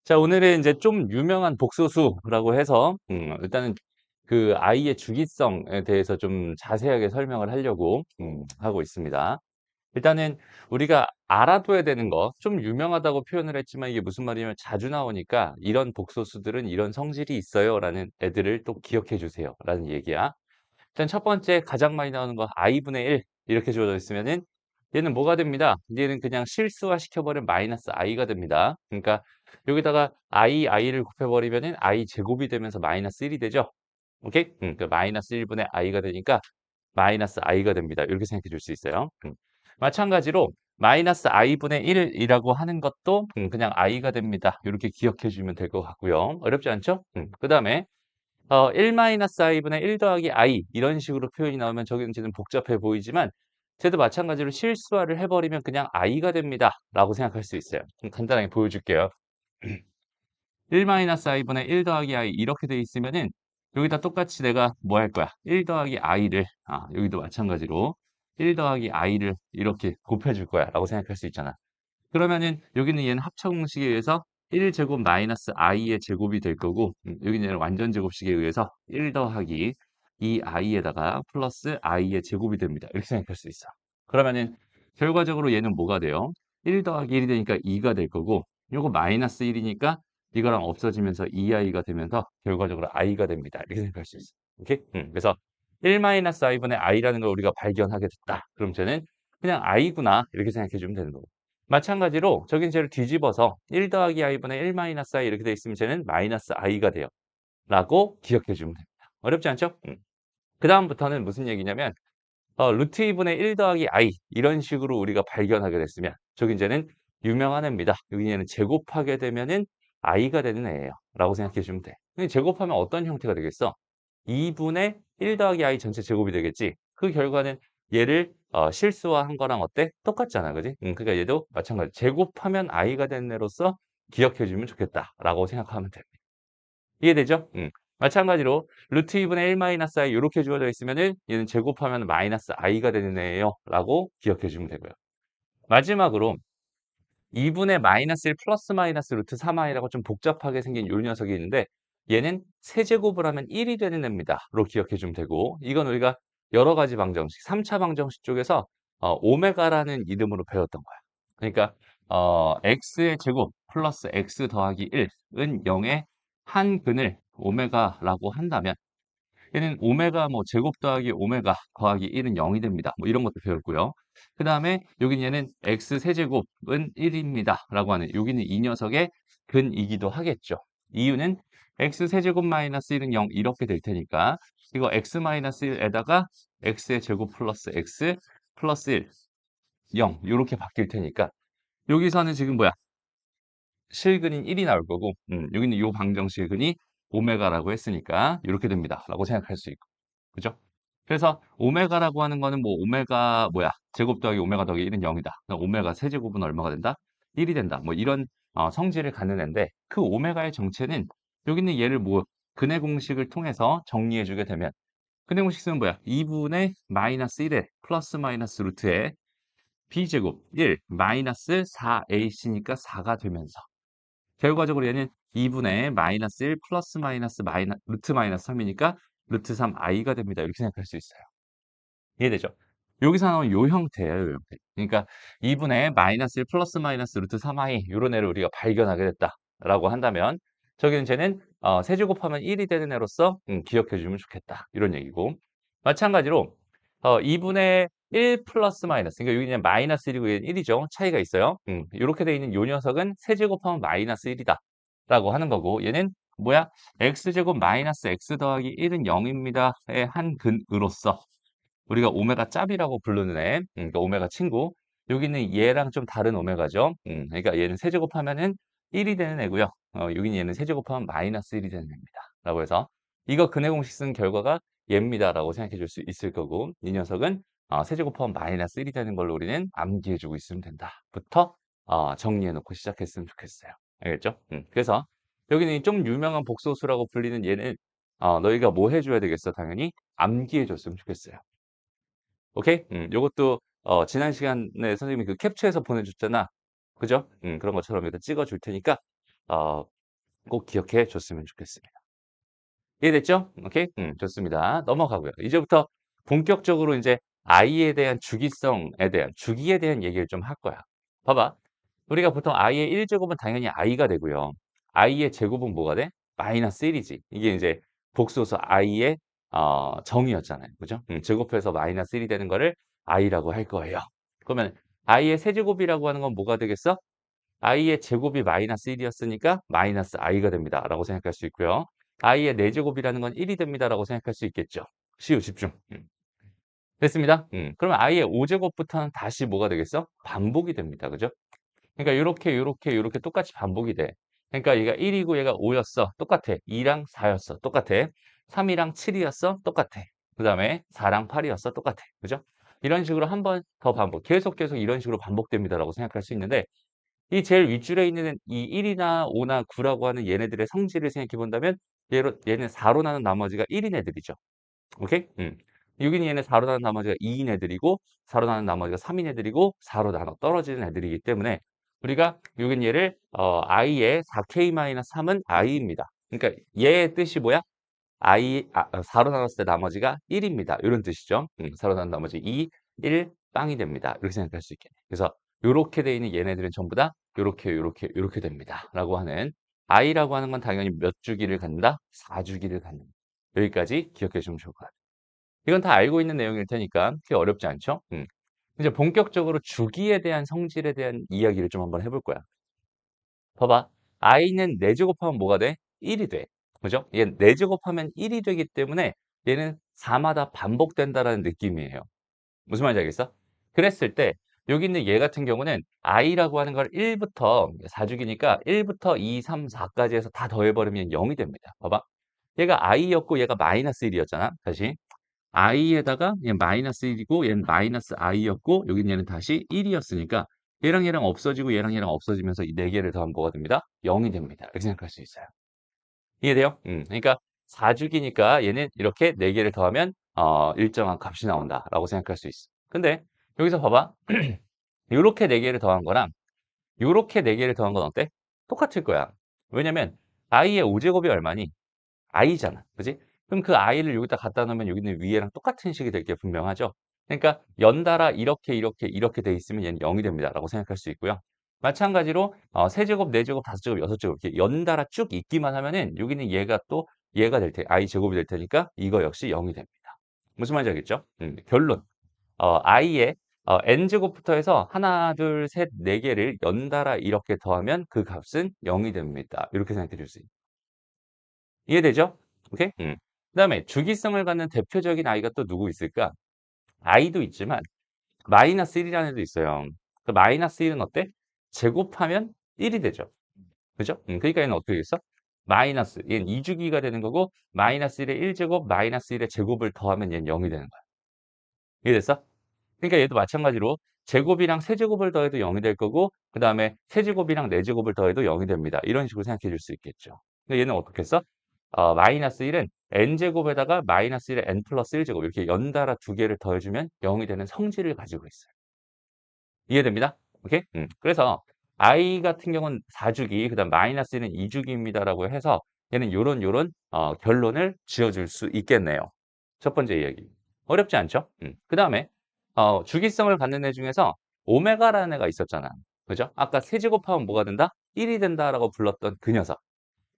자, 오늘은 이제 좀 유명한 복소수라고 해서 일단은 그 아이의 주기성에 대해서 좀 자세하게 설명을 하려고 하고 있습니다. 일단은 우리가 알아둬야 되는 거, 좀 유명하다고 표현을 했지만 이게 무슨 말이냐면 자주 나오니까 이런 복소수들은 이런 성질이 있어요라는 애들을 또 기억해 주세요라는 얘기야. 일단 첫 번째 가장 많이 나오는 거 i분의 1 이렇게 주어져 있으면은 얘는 뭐가 됩니다. 얘는 그냥 실수화 시켜버린 마이너스 i가 됩니다. 그러니까 여기다가 i를 곱해버리면은 i 제곱이 되면서 마이너스 1이 되죠. 오케이? 그 마이너스 1분의 i가 되니까 마이너스 i가 됩니다. 이렇게 생각해 줄 수 있어요. 마찬가지로 마이너스 i분의 1이라고 하는 것도 그냥 i가 됩니다. 이렇게 기억해 주면 될 것 같고요. 어렵지 않죠? 그 다음에 1-i분의 1 더하기 i 이런 식으로 표현이 나오면 저기는 지금 복잡해 보이지만 쟤도 마찬가지로 실수화를 해버리면 그냥 i가 됩니다 라고 생각할 수 있어요. 좀 간단하게 보여줄게요. 1-i분의 1 더하기 i 이렇게 돼 있으면은 여기다 똑같이 내가 뭐 할 거야? 1 더하기 i를 여기도 마찬가지로 1 더하기 i를 이렇게 곱해줄 거야 라고 생각할 수 있잖아. 그러면은 여기는 얘는 합쳐 공식에 의해서 1제곱 마이너스 i의 제곱이 될 거고 여기는 얘는 완전 제곱식에 의해서 1 더하기 이 i에다가 플러스 i의 제곱이 됩니다. 이렇게 생각할 수 있어. 그러면은 결과적으로 얘는 뭐가 돼요? 1 더하기 1이 되니까 2가 될 거고 요거 마이너스 1이니까 이거랑 없어지면서 2i가 되면서 결과적으로 i가 됩니다. 이렇게 생각할 수 있어. 오케이? 그래서 1-i분의 i라는 걸 우리가 발견하게 됐다. 그럼 쟤는 그냥 i구나 이렇게 생각해 주면 되는 거고. 마찬가지로 저긴 쟤를 뒤집어서 1 더하기 i분의 1-i 이렇게 돼 있으면 쟤는 마이너스 i가 돼요. 라고 기억해 주면 됩니다. 어렵지 않죠? 그다음부터는 무슨 얘기냐면 루트 2분의 1 더하기 i 이런 식으로 우리가 발견하게 됐으면 저긴 쟤는 유명한 애입니다. 여기 얘는 제곱하게 되면은 i가 되는 애예요. 라고 생각해 주면 돼. 근데 제곱하면 어떤 형태가 되겠어? 2분의 1 더하기 i 전체 제곱이 되겠지. 그 결과는 얘를 실수화한 거랑 어때? 똑같잖아. 그지? 그러니까 얘도 마찬가지. 제곱하면 i가 되는 애로서 기억해 주면 좋겠다라고 생각하면 됩니다. 이해되죠? 마찬가지로 루트 2분의 1-i 요렇게 주어져 있으면은 얘는 제곱하면 마이너스 i가 되는 애예요라고 기억해 주면 되고요. 마지막으로 2분의 마이너스 1 플러스 마이너스 루트 3i라고 좀 복잡하게 생긴 요 녀석이 있는데 얘는 세제곱을 하면 1이 되는 애입니다.로 기억해 주면 되고 이건 우리가 여러 가지 방정식, 3차 방정식 쪽에서 오메가라는 이름으로 배웠던 거야. 그러니까 x의 제곱 플러스 x 더하기 1은 0의 한 근을 오메가라고 한다면 얘는 오메가 뭐 제곱 더하기 오메가 더하기 1은 0이 됩니다. 뭐 이런 것도 배웠고요. 그다음에 여기 얘는 x 세제곱은 1입니다. 라고 하는 여기는 이 녀석의 근이기도 하겠죠. 이유는 x 세제곱 마이너스 1은 0 이렇게 될 테니까 이거 x 마이너스 1에다가 x의 제곱 플러스 x 플러스 1 0 이렇게 바뀔 테니까 여기서는 지금 뭐야? 실근인 1이 나올 거고 여기는 요 방정식의 근이 오메가라고 했으니까 이렇게 됩니다.라고 생각할 수 있고. 그죠? 그래서 오메가라고 하는 거는 뭐 오메가 뭐야? 제곱 더하기 오메가 더하기 1은 0이다. 오메가 세제곱은 얼마가 된다? 1이 된다. 뭐 이런 성질을 갖는 앤데 그 오메가의 정체는 여기는 얘를 뭐 근의 공식을 통해서 정리해 주게 되면 근의 공식 쓰면 뭐야? 2분의 마이너스 1에 플러스 마이너스 루트에 b제곱 1 마이너스 4ac니까 4가 되면서 결과적으로 얘는 2분의 마이너스 1 플러스 마이너스 루트 마이너스 3이니까 루트 3i가 됩니다. 이렇게 생각할 수 있어요. 이해되죠? 여기서 나온 요 형태예요, 요 형태. 그러니까 2분의 마이너스 1 플러스 마이너스 루트 3i 요런 애를 우리가 발견하게 됐다라고 한다면 저기는 쟤는 세제곱하면 1이 되는 애로서 기억해 주면 좋겠다. 이런 얘기고. 마찬가지로 2분의 1 플러스 마이너스 그러니까 여기 그냥 마이너스 1이고 얘는 1이죠. 차이가 있어요. 요렇게 돼 있는 요 녀석은 세제곱하면 마이너스 1이다. 라고 하는 거고 얘는 뭐야? x제곱 마이너스 x 더하기 1은 0입니다의 한 근으로서 우리가 오메가 짭이라고 부르는 애, 그러니까 오메가 친구. 여기는 얘랑 좀 다른 오메가죠. 그러니까 얘는 세제곱하면은 1이 되는 애고요. 여기는 얘는 세제곱하면 마이너스 1이 되는 애입니다. 라고 해서 이거 근해 공식 쓴 결과가 얘입니다라고 생각해 줄 수 있을 거고 이 녀석은 세제곱하면 마이너스 1이 되는 걸로 우리는 암기해 주고 있으면 된다. 부터 정리해 놓고 시작했으면 좋겠어요. 알겠죠? 그래서 여기는 좀 유명한 복소수라고 불리는 얘는 너희가 뭐 해줘야 되겠어? 당연히 암기해 줬으면 좋겠어요. 오케이? 요것도 지난 시간에 선생님이 그 캡처해서 보내줬잖아. 그죠? 그런 것처럼 여기다 찍어 줄 테니까 어 꼭 기억해 줬으면 좋겠습니다. 이해됐죠? 오케이? 좋습니다. 넘어가고요. 이제부터 본격적으로 인제 i에 대한 주기성에 대한 주기에 대한 얘기를 좀 할 거야. 봐봐. 우리가 보통 i의 1 제곱은 당연히 i가 되고요. i의 제곱은 뭐가 돼? 마이너스 1 이지. 이게 인제 복소수 i의 정의였잖아요. 그죠? 제곱해서 마이너스 1이 되는 거를 i라고 할 거예요. 그러면 i의 세제곱이라고 하는 건 뭐가 되겠어? i의 제곱이 마이너스 1이었으니까 마이너스 i가 됩니다라고 생각할 수 있고요. i의 4제곱이라는 건 1이 됩니다라고 생각할 수 있겠죠. 시우 집중. 됐습니다. 그러면 i의 5제곱부터는 다시 뭐가 되겠어? 반복이 됩니다. 그죠? 그러니까 요렇게, 요렇게, 요렇게 똑같이 반복이 돼. 그러니까 얘가 1이고 얘가 5였어. 똑같아. 2랑 4였어. 똑같아. 3이랑 7이었어. 똑같아. 그다음에 4랑 8이었어. 똑같아. 그죠? 이런 식으로 한 번 더 반복. 계속, 계속 이런 식으로 반복됩니다라고 생각할 수 있는데 이 제일 윗줄에 있는 이 1이나 5나 9라고 하는 얘네들의 성질을 생각해 본다면 얘는 4로 나눈 나머지가 1인 애들이죠. 오케이? 6인 얘는 4로 나눈 나머지가 2인 애들이고 4로 나눈 나머지가 3인 애들이고 4로 나눠 떨어지는 애들이기 때문에 우리가 6인 얘를 i의 4k-3은 i입니다. 그러니까 얘의 뜻이 뭐야? 4로 나눴을 때 나머지가 1입니다. 이런 뜻이죠. 4로 나눈 나머지 2, 1, 빵이 됩니다. 이렇게 생각할 수 있겠네. 그래서 요렇게 돼 있는 얘네들은 전부 다 요렇게, 요렇게, 요렇게 됩니다. 라고 하는 i라고 하는 건 당연히 몇 주기를 갖는다? 4주기를 갖는다. 여기까지 기억해 주시면 좋을 것 같아요. 이건 다 알고 있는 내용일 테니까 그렇게 어렵지 않죠? 이제 본격적으로 주기에 대한 성질에 대한 이야기를 좀 한번 해볼 거야. 봐봐. i는 4제곱하면 뭐가 돼? 1이 돼. 그죠? 얘 4제곱하면 1이 되기 때문에 얘는 4마다 반복된다라는 느낌이에요. 무슨 말인지 알겠어? 그랬을 때 여기 있는 얘 같은 경우는 i라고 하는 걸 1부터 4주기니까 1부터 2, 3, 4까지 해서 다 더해버리면 0이 됩니다. 봐봐. 얘가 i였고 얘가 마이너스 1이었잖아. 다시. i에다가 얘 마이너스 1이고 얘는 마이너스 i였고 여긴 얘는 다시 1이었으니까 얘랑 없어지고 얘랑 없어지면서 이 네 개를 더하면 뭐가 됩니다? 0이 됩니다. 이렇게 생각할 수 있어요. 이해돼요? 그러니까 4주기니까 얘는 이렇게 네 개를 더하면 일정한 값이 나온다라고 생각할 수 있어. 근데 여기서 봐봐. 요렇게 네 개를 더한 거랑 요렇게 네 개를 더한 건 어때? 똑같을 거야. 왜냐면 i의 5제곱이 얼마니? i잖아. 그지? 그럼 그 i를 여기다 갖다 놓으면 여기 있는 위에랑 똑같은 식이 될 게 분명하죠. 그러니까 연달아 이렇게, 이렇게, 이렇게 돼 있으면 얘는 0이 됩니다라고 생각할 수 있고요. 마찬가지로 세제곱, 네제곱, 다섯제곱, 여섯제곱 이렇게 연달아 쭉 있기만 하면은 여기는 얘가 또 얘가 될 테, i 제곱이 될 테니까 이거 역시 0이 됩니다. 무슨 말인지 알겠죠? 결론. i의 n제곱부터 해서 하나, 둘, 셋, 네 개를 연달아 이렇게 더하면 그 값은 0이 됩니다. 이렇게 생각해 줄 수 있어요. 이해되죠? 오케이? 그다음에 주기성을 갖는 대표적인 아이가 또 누구 있을까? i도 있지만 마이너스 1이라는 애도 있어요. 그 마이너스 1은 어때? 제곱하면 1이 되죠. 그죠? 그러니까 얘는 어떻게 되겠어? 마이너스 얘는 2주기가 되는 거고 마이너스 1의 1제곱 마이너스 1의 제곱을 더하면 얘는 0이 되는 거야. 이해됐어? 그러니까 얘도 마찬가지로 제곱이랑 세제곱을 더해도 0이 될 거고 그다음에 세제곱이랑 네제곱을 더해도 0이 됩니다. 이런 식으로 생각해 줄 수 있겠죠. 근데 얘는 어떻게 써? 마이너스 1은 n제곱에다가 마이너스 1의 n 플러스 1제곱 이렇게 연달아 두 개를 더해주면 0이 되는 성질을 가지고 있어요. 이해됩니다? 오케이? 그래서 i 같은 경우는 4주기, 그다음 마이너스 1은 2주기입니다라고 해서 얘는 요런 결론을 지어줄 수 있겠네요. 첫 번째 이야기. 어렵지 않죠? 그다음에 주기성을 갖는 애 중에서 오메가라는 애가 있었잖아. 그죠? 아까 세제곱하면 뭐가 된다? 1이 된다라고 불렀던 그 녀석.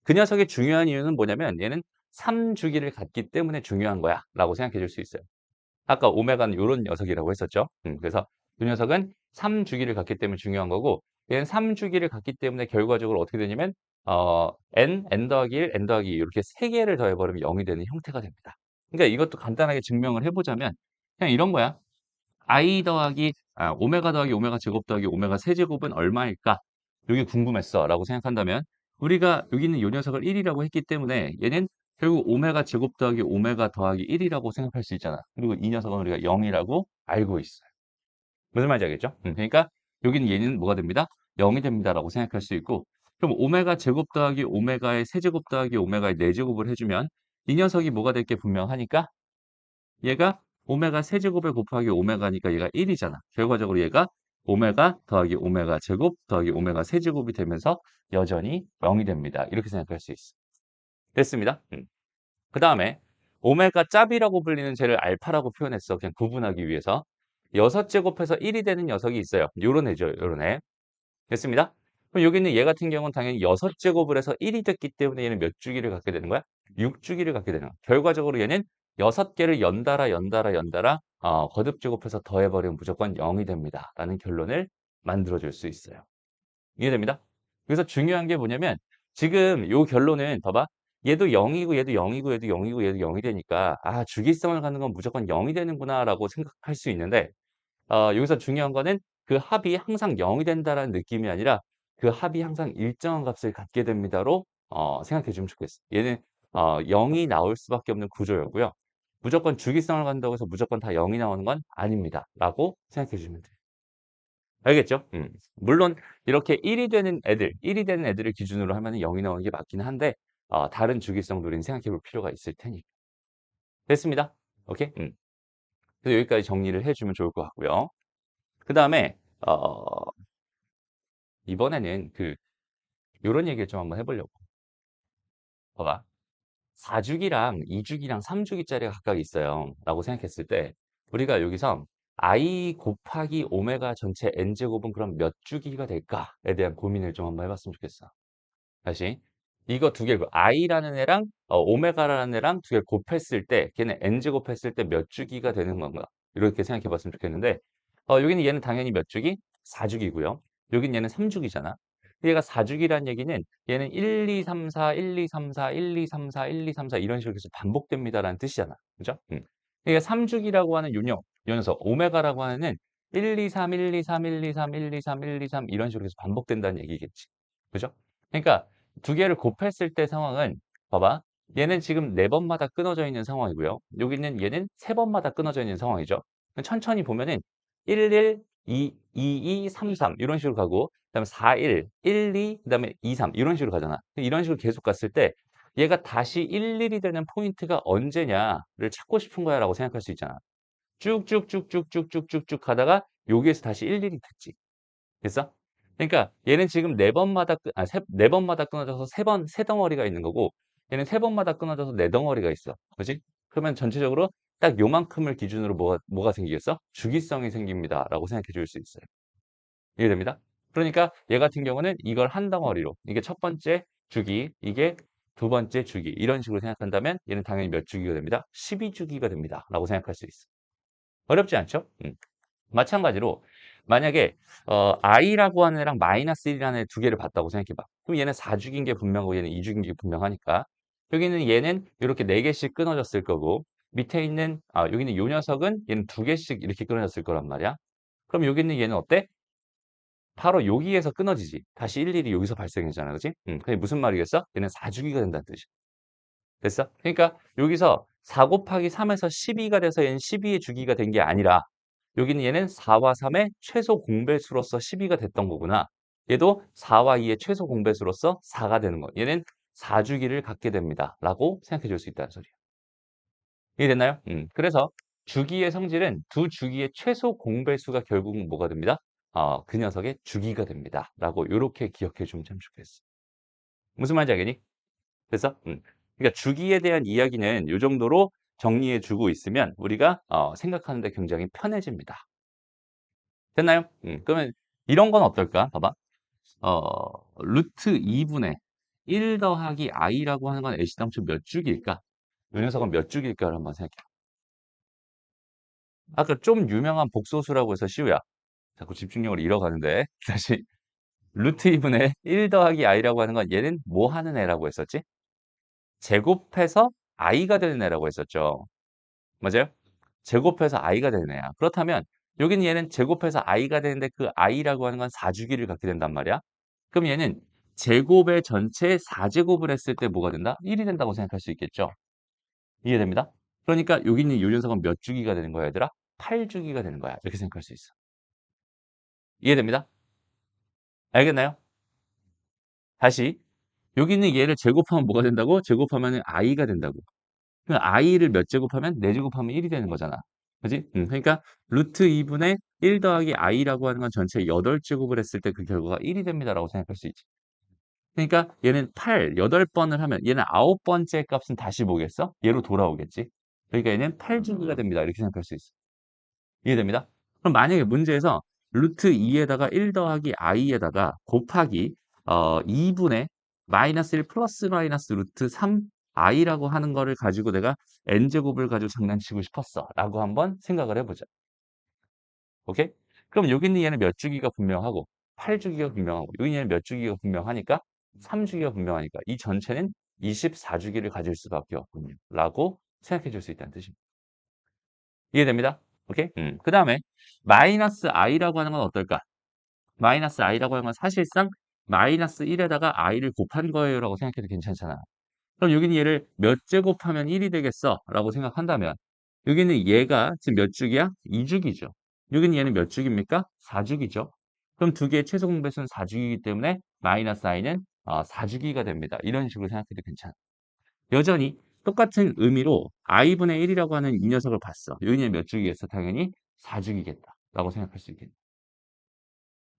그 녀석의 중요한 이유는 뭐냐면 얘는 3주기를 갖기 때문에 중요한 거야 라고 생각해 줄 수 있어요. 아까 오메가는 요런 녀석이라고 했었죠. 그래서 그 녀석은 3주기를 갖기 때문에 중요한 거고 얘는 3주기를 갖기 때문에 결과적으로 어떻게 되냐면 n 더하기 1, n 더하기 2 이렇게 세 개를 더해 버리면 0이 되는 형태가 됩니다. 그러니까 이것도 간단하게 증명을 해 보자면 그냥 이런 거야. i 더하기 오메가 더하기 오메가 제곱 더하기 오메가 세제곱은 얼마일까? 이게 궁금했어라고 생각한다면 우리가 여기 있는 요 녀석을 1이라고 했기 때문에 얘는 결국 오메가 제곱 더하기 오메가 더하기 1이라고 생각할 수 있잖아. 그리고 이 녀석은 우리가 0이라고 알고 있어요. 무슨 말인지 알겠죠? 그러니까 여기는 얘는 뭐가 됩니다? 0이 됩니다라고 생각할 수 있고 그럼 오메가 제곱 더하기 오메가의 세제곱 더하기 오메가의 네제곱을 해주면 이 녀석이 뭐가 될 게 분명하니까 얘가 오메가 세제곱에 곱하기 오메가니까 얘가 1이잖아. 결과적으로 얘가 오메가 더하기 오메가 제곱 더하기 오메가 세제곱이 되면서 여전히 0이 됩니다. 이렇게 생각할 수 있어. 됐습니다. 그 다음에 오메가 짭이라고 불리는 쟤를 알파라고 표현했어. 그냥 구분하기 위해서. 6제곱해서 1이 되는 녀석이 있어요. 요런 애죠. 요런 애. 됐습니다. 그럼 여기 있는 얘 같은 경우는 당연히 6제곱을 해서 1이 됐기 때문에 얘는 몇 주기를 갖게 되는 거야? 6주기를 갖게 되는 거야. 결과적으로 얘는 6개를 연달아 거듭 제곱해서 더해버리면 무조건 0이 됩니다. 라는 결론을 만들어줄 수 있어요. 이해됩니다? 그래서 중요한 게 뭐냐면 지금 요 결론은 봐봐. 얘도 0이고 얘도 0이고 얘도 0이고 얘도 0이 되니까 아 주기성을 갖는 건 무조건 0이 되는구나 라고 생각할 수 있는데 여기서 중요한 거는 그 합이 항상 0이 된다라는 느낌이 아니라 그 합이 항상 일정한 값을 갖게 됩니다로 생각해 주면 좋겠어. 얘는 0이 나올 수밖에 없는 구조였고요. 무조건 주기성을 갖는다고 해서 무조건 다 0이 나오는 건 아닙니다. 라고 생각해 주면 돼요. 알겠죠? 물론 이렇게 1이 되는 애들을 기준으로 하면 0이 나오는 게 맞긴 한데 다른 주기성 노리는 생각해 볼 필요가 있을 테니까. 됐습니다. 오케이? 그래서 여기까지 정리를 해 주면 좋을 것 같고요. 그다음에 이번에는 요런 얘기를 좀 한번 해 보려고. 봐봐. 4주기랑 2주기랑 3주기짜리가 각각 있어요. 라고 생각했을 때 우리가 여기서 i 곱하기 오메가 전체 n제곱은 그럼 몇 주기가 될까에 대한 고민을 좀 한번 해봤으면 좋겠어. 다시 이거 두 개를 i라는 애랑 오메가라는 애랑 두 개를 곱했을 때 걔는 n제곱 했을 때 몇 주기가 되는 건가 이렇게 생각해 봤으면 좋겠는데 여기는 얘는 당연히 몇 주기? 4주기고요. 여긴 얘는 3주기잖아. 얘가 4주기란 얘기는 얘는 1, 2, 3, 4, 1, 2, 3, 4, 1, 2, 3, 4, 1, 2, 3, 4 이런 식으로 계속 반복됩니다라는 뜻이잖아. 그죠? 그러니까 3주기라고 하는 요 녀석 오메가라고 하는 1, 2, 3, 1, 2, 3, 1, 2, 3, 1, 2, 3, 1, 2, 3 이런 식으로 계속 반복된다는 얘기겠지. 그죠? 그러니까 두 개를 곱했을 때 상황은 봐봐. 얘는 지금 네 번마다 끊어져 있는 상황이고요. 여기는 얘는 세 번마다 끊어져 있는 상황이죠. 천천히 보면은 1, 1, 2, 2, 2, 3, 3 이런 식으로 가고 그다음에 4, 1, 1, 2 그다음에 2, 3 이런 식으로 가잖아. 이런 식으로 계속 갔을 때 얘가 다시 1, 1이 되는 포인트가 언제냐를 찾고 싶은 거야라고 생각할 수 있잖아. 쭉쭉쭉쭉쭉쭉쭉쭉 가다가 여기에서 다시 1, 1이 됐지. 됐어? 그러니까 얘는 지금 네 번마다 끊어져서 세 덩어리가 있는 거고 얘는 세 번마다 끊어져서 네 덩어리가 있어. 그지? 그러면 전체적으로 딱 요만큼을 기준으로 뭐가 생기겠어? 주기성이 생깁니다라고 생각해 줄 수 있어요. 이해됩니다? 그러니까 얘 같은 경우는 이걸 한 덩어리로 이게 첫 번째 주기, 이게 두 번째 주기 이런 식으로 생각한다면 얘는 당연히 몇 주기가 됩니다? 12주기가 됩니다. 라고 생각할 수 있어. 어렵지 않죠? 마찬가지로 만약에 i라고 하는 애랑 마이너스 1이라는 애 두 개를 봤다고 생각해 봐. 그럼 얘는 4주기인 게 분명하고 얘는 2주기인 게 분명하니까 여기는 얘는 이렇게 4개씩 끊어졌을 거고 밑에 있는 여기 있는 요 녀석은 얘는 2개씩 이렇게 끊어졌을 거란 말이야. 그럼 여기 있는 얘는 어때? 바로 여기에서 끊어지지. 다시 일일이 여기서 발생했잖아. 그지? 그게 무슨 말이겠어? 얘는 4주기가 된다는 뜻이야. 됐어? 그러니까 여기서 4 곱하기 3에서 12가 돼서 얘는 12의 주기가 된 게 아니라 여기는 얘는 4와 3의 최소 공배수로서 12가 됐던 거구나. 얘도 4와 2의 최소 공배수로서 4가 되는 거. 얘는 4주기를 갖게 됩니다. 라고 생각해 줄 수 있다는 소리야. 이해됐나요? 그래서 주기의 성질은 두 주기의 최소 공배수가 결국은 뭐가 됩니다? 그 녀석의 주기가 됩니다. 라고 이렇게 기억해 주면 참 좋겠어. 무슨 말인지 알겠니? 그래서 그러니까 주기에 대한 이야기는 이 정도로 정리해 주고 있으면 우리가 생각하는 데 굉장히 편해집니다. 됐나요? 그러면 이런 건 어떨까? 봐봐. 루트 2분의 1 더하기 i라고 하는 건 애시당초 몇 주기일까? 이 녀석은 몇 주기일까를 한번 생각해. 아까 좀 유명한 복소수라고 해서 시우야. 자꾸 집중력을 잃어가는데. 다시 루트 2분의 1 더하기 i라고 하는 건 얘는 뭐 하는 애라고 했었지? 제곱해서 i가 되는 애라고 했었죠. 맞아요? 제곱해서 i가 되는 애야. 그렇다면 여기는 얘는 제곱해서 i가 되는데 그 i라고 하는 건 4주기를 갖게 된단 말이야. 그럼 얘는 제곱의 전체 4제곱을 했을 때 뭐가 된다? 1이 된다고 생각할 수 있겠죠. 이해됩니다? 그러니까 여기 있는 요 녀석은 몇 주기가 되는 거야, 얘들아? 8주기가 되는 거야. 이렇게 생각할 수 있어. 이해됩니다? 알겠나요? 다시 여기 있는 얘를 제곱하면 뭐가 된다고? 제곱하면 i가 된다고. 그럼 i를 몇 제곱하면 4제곱하면 1이 되는 거잖아. 그지? 그러니까 루트 2분의 1 더하기 i라고 하는 건 전체 8제곱을 했을 때 그 결과가 1이 됩니다라고 생각할 수 있지. 그러니까 얘는 8, 8번을 하면 얘는 9번째 값은 다시 뭐겠어? 얘로 돌아오겠지. 그러니까 얘는 8주기가 됩니다. 이렇게 생각할 수 있어. 이해됩니다? 그럼 만약에 문제에서 루트 2에다가 1 더하기 i에다가 곱하기 2분의 마이너스 1 플러스 마이너스 루트 3 i라고 하는 거를 가지고 내가 n제곱을 가지고 장난치고 싶었어 라고 한번 생각을 해보자. 오케이? 그럼 여기 있는 얘는 몇 주기가 분명하고 8주기가 분명하고 여기 있는 얘는 몇 주기가 분명하니까 3주기가 분명하니까 이 전체는 24주기를 가질 수밖에 없군요 라고 생각해 줄 수 있다는 뜻입니다. 이해됩니다? 오케이? 그 다음에 마이너스 i라고 하는 건 어떨까? 마이너스 i라고 하는 건 사실상 마이너스 1에다가 i를 곱한 거예요 라고 생각해도 괜찮잖아. 그럼 여기는 얘를 몇 제곱하면 1이 되겠어? 라고 생각한다면 여기는 얘가 지금 몇 주기야? 2주기죠. 여기는 얘는 몇 주기입니까? 4주기죠. 그럼 두 개의 최소 공배수는 4주기이기 때문에 마이너스 i는 4주기가 됩니다. 이런 식으로 생각해도 괜찮아. 여전히 똑같은 의미로 i분의 1이라고 하는 이 녀석을 봤어. 여기는 몇 주기겠어? 당연히 4주기겠다. 라고 생각할 수 있겠네.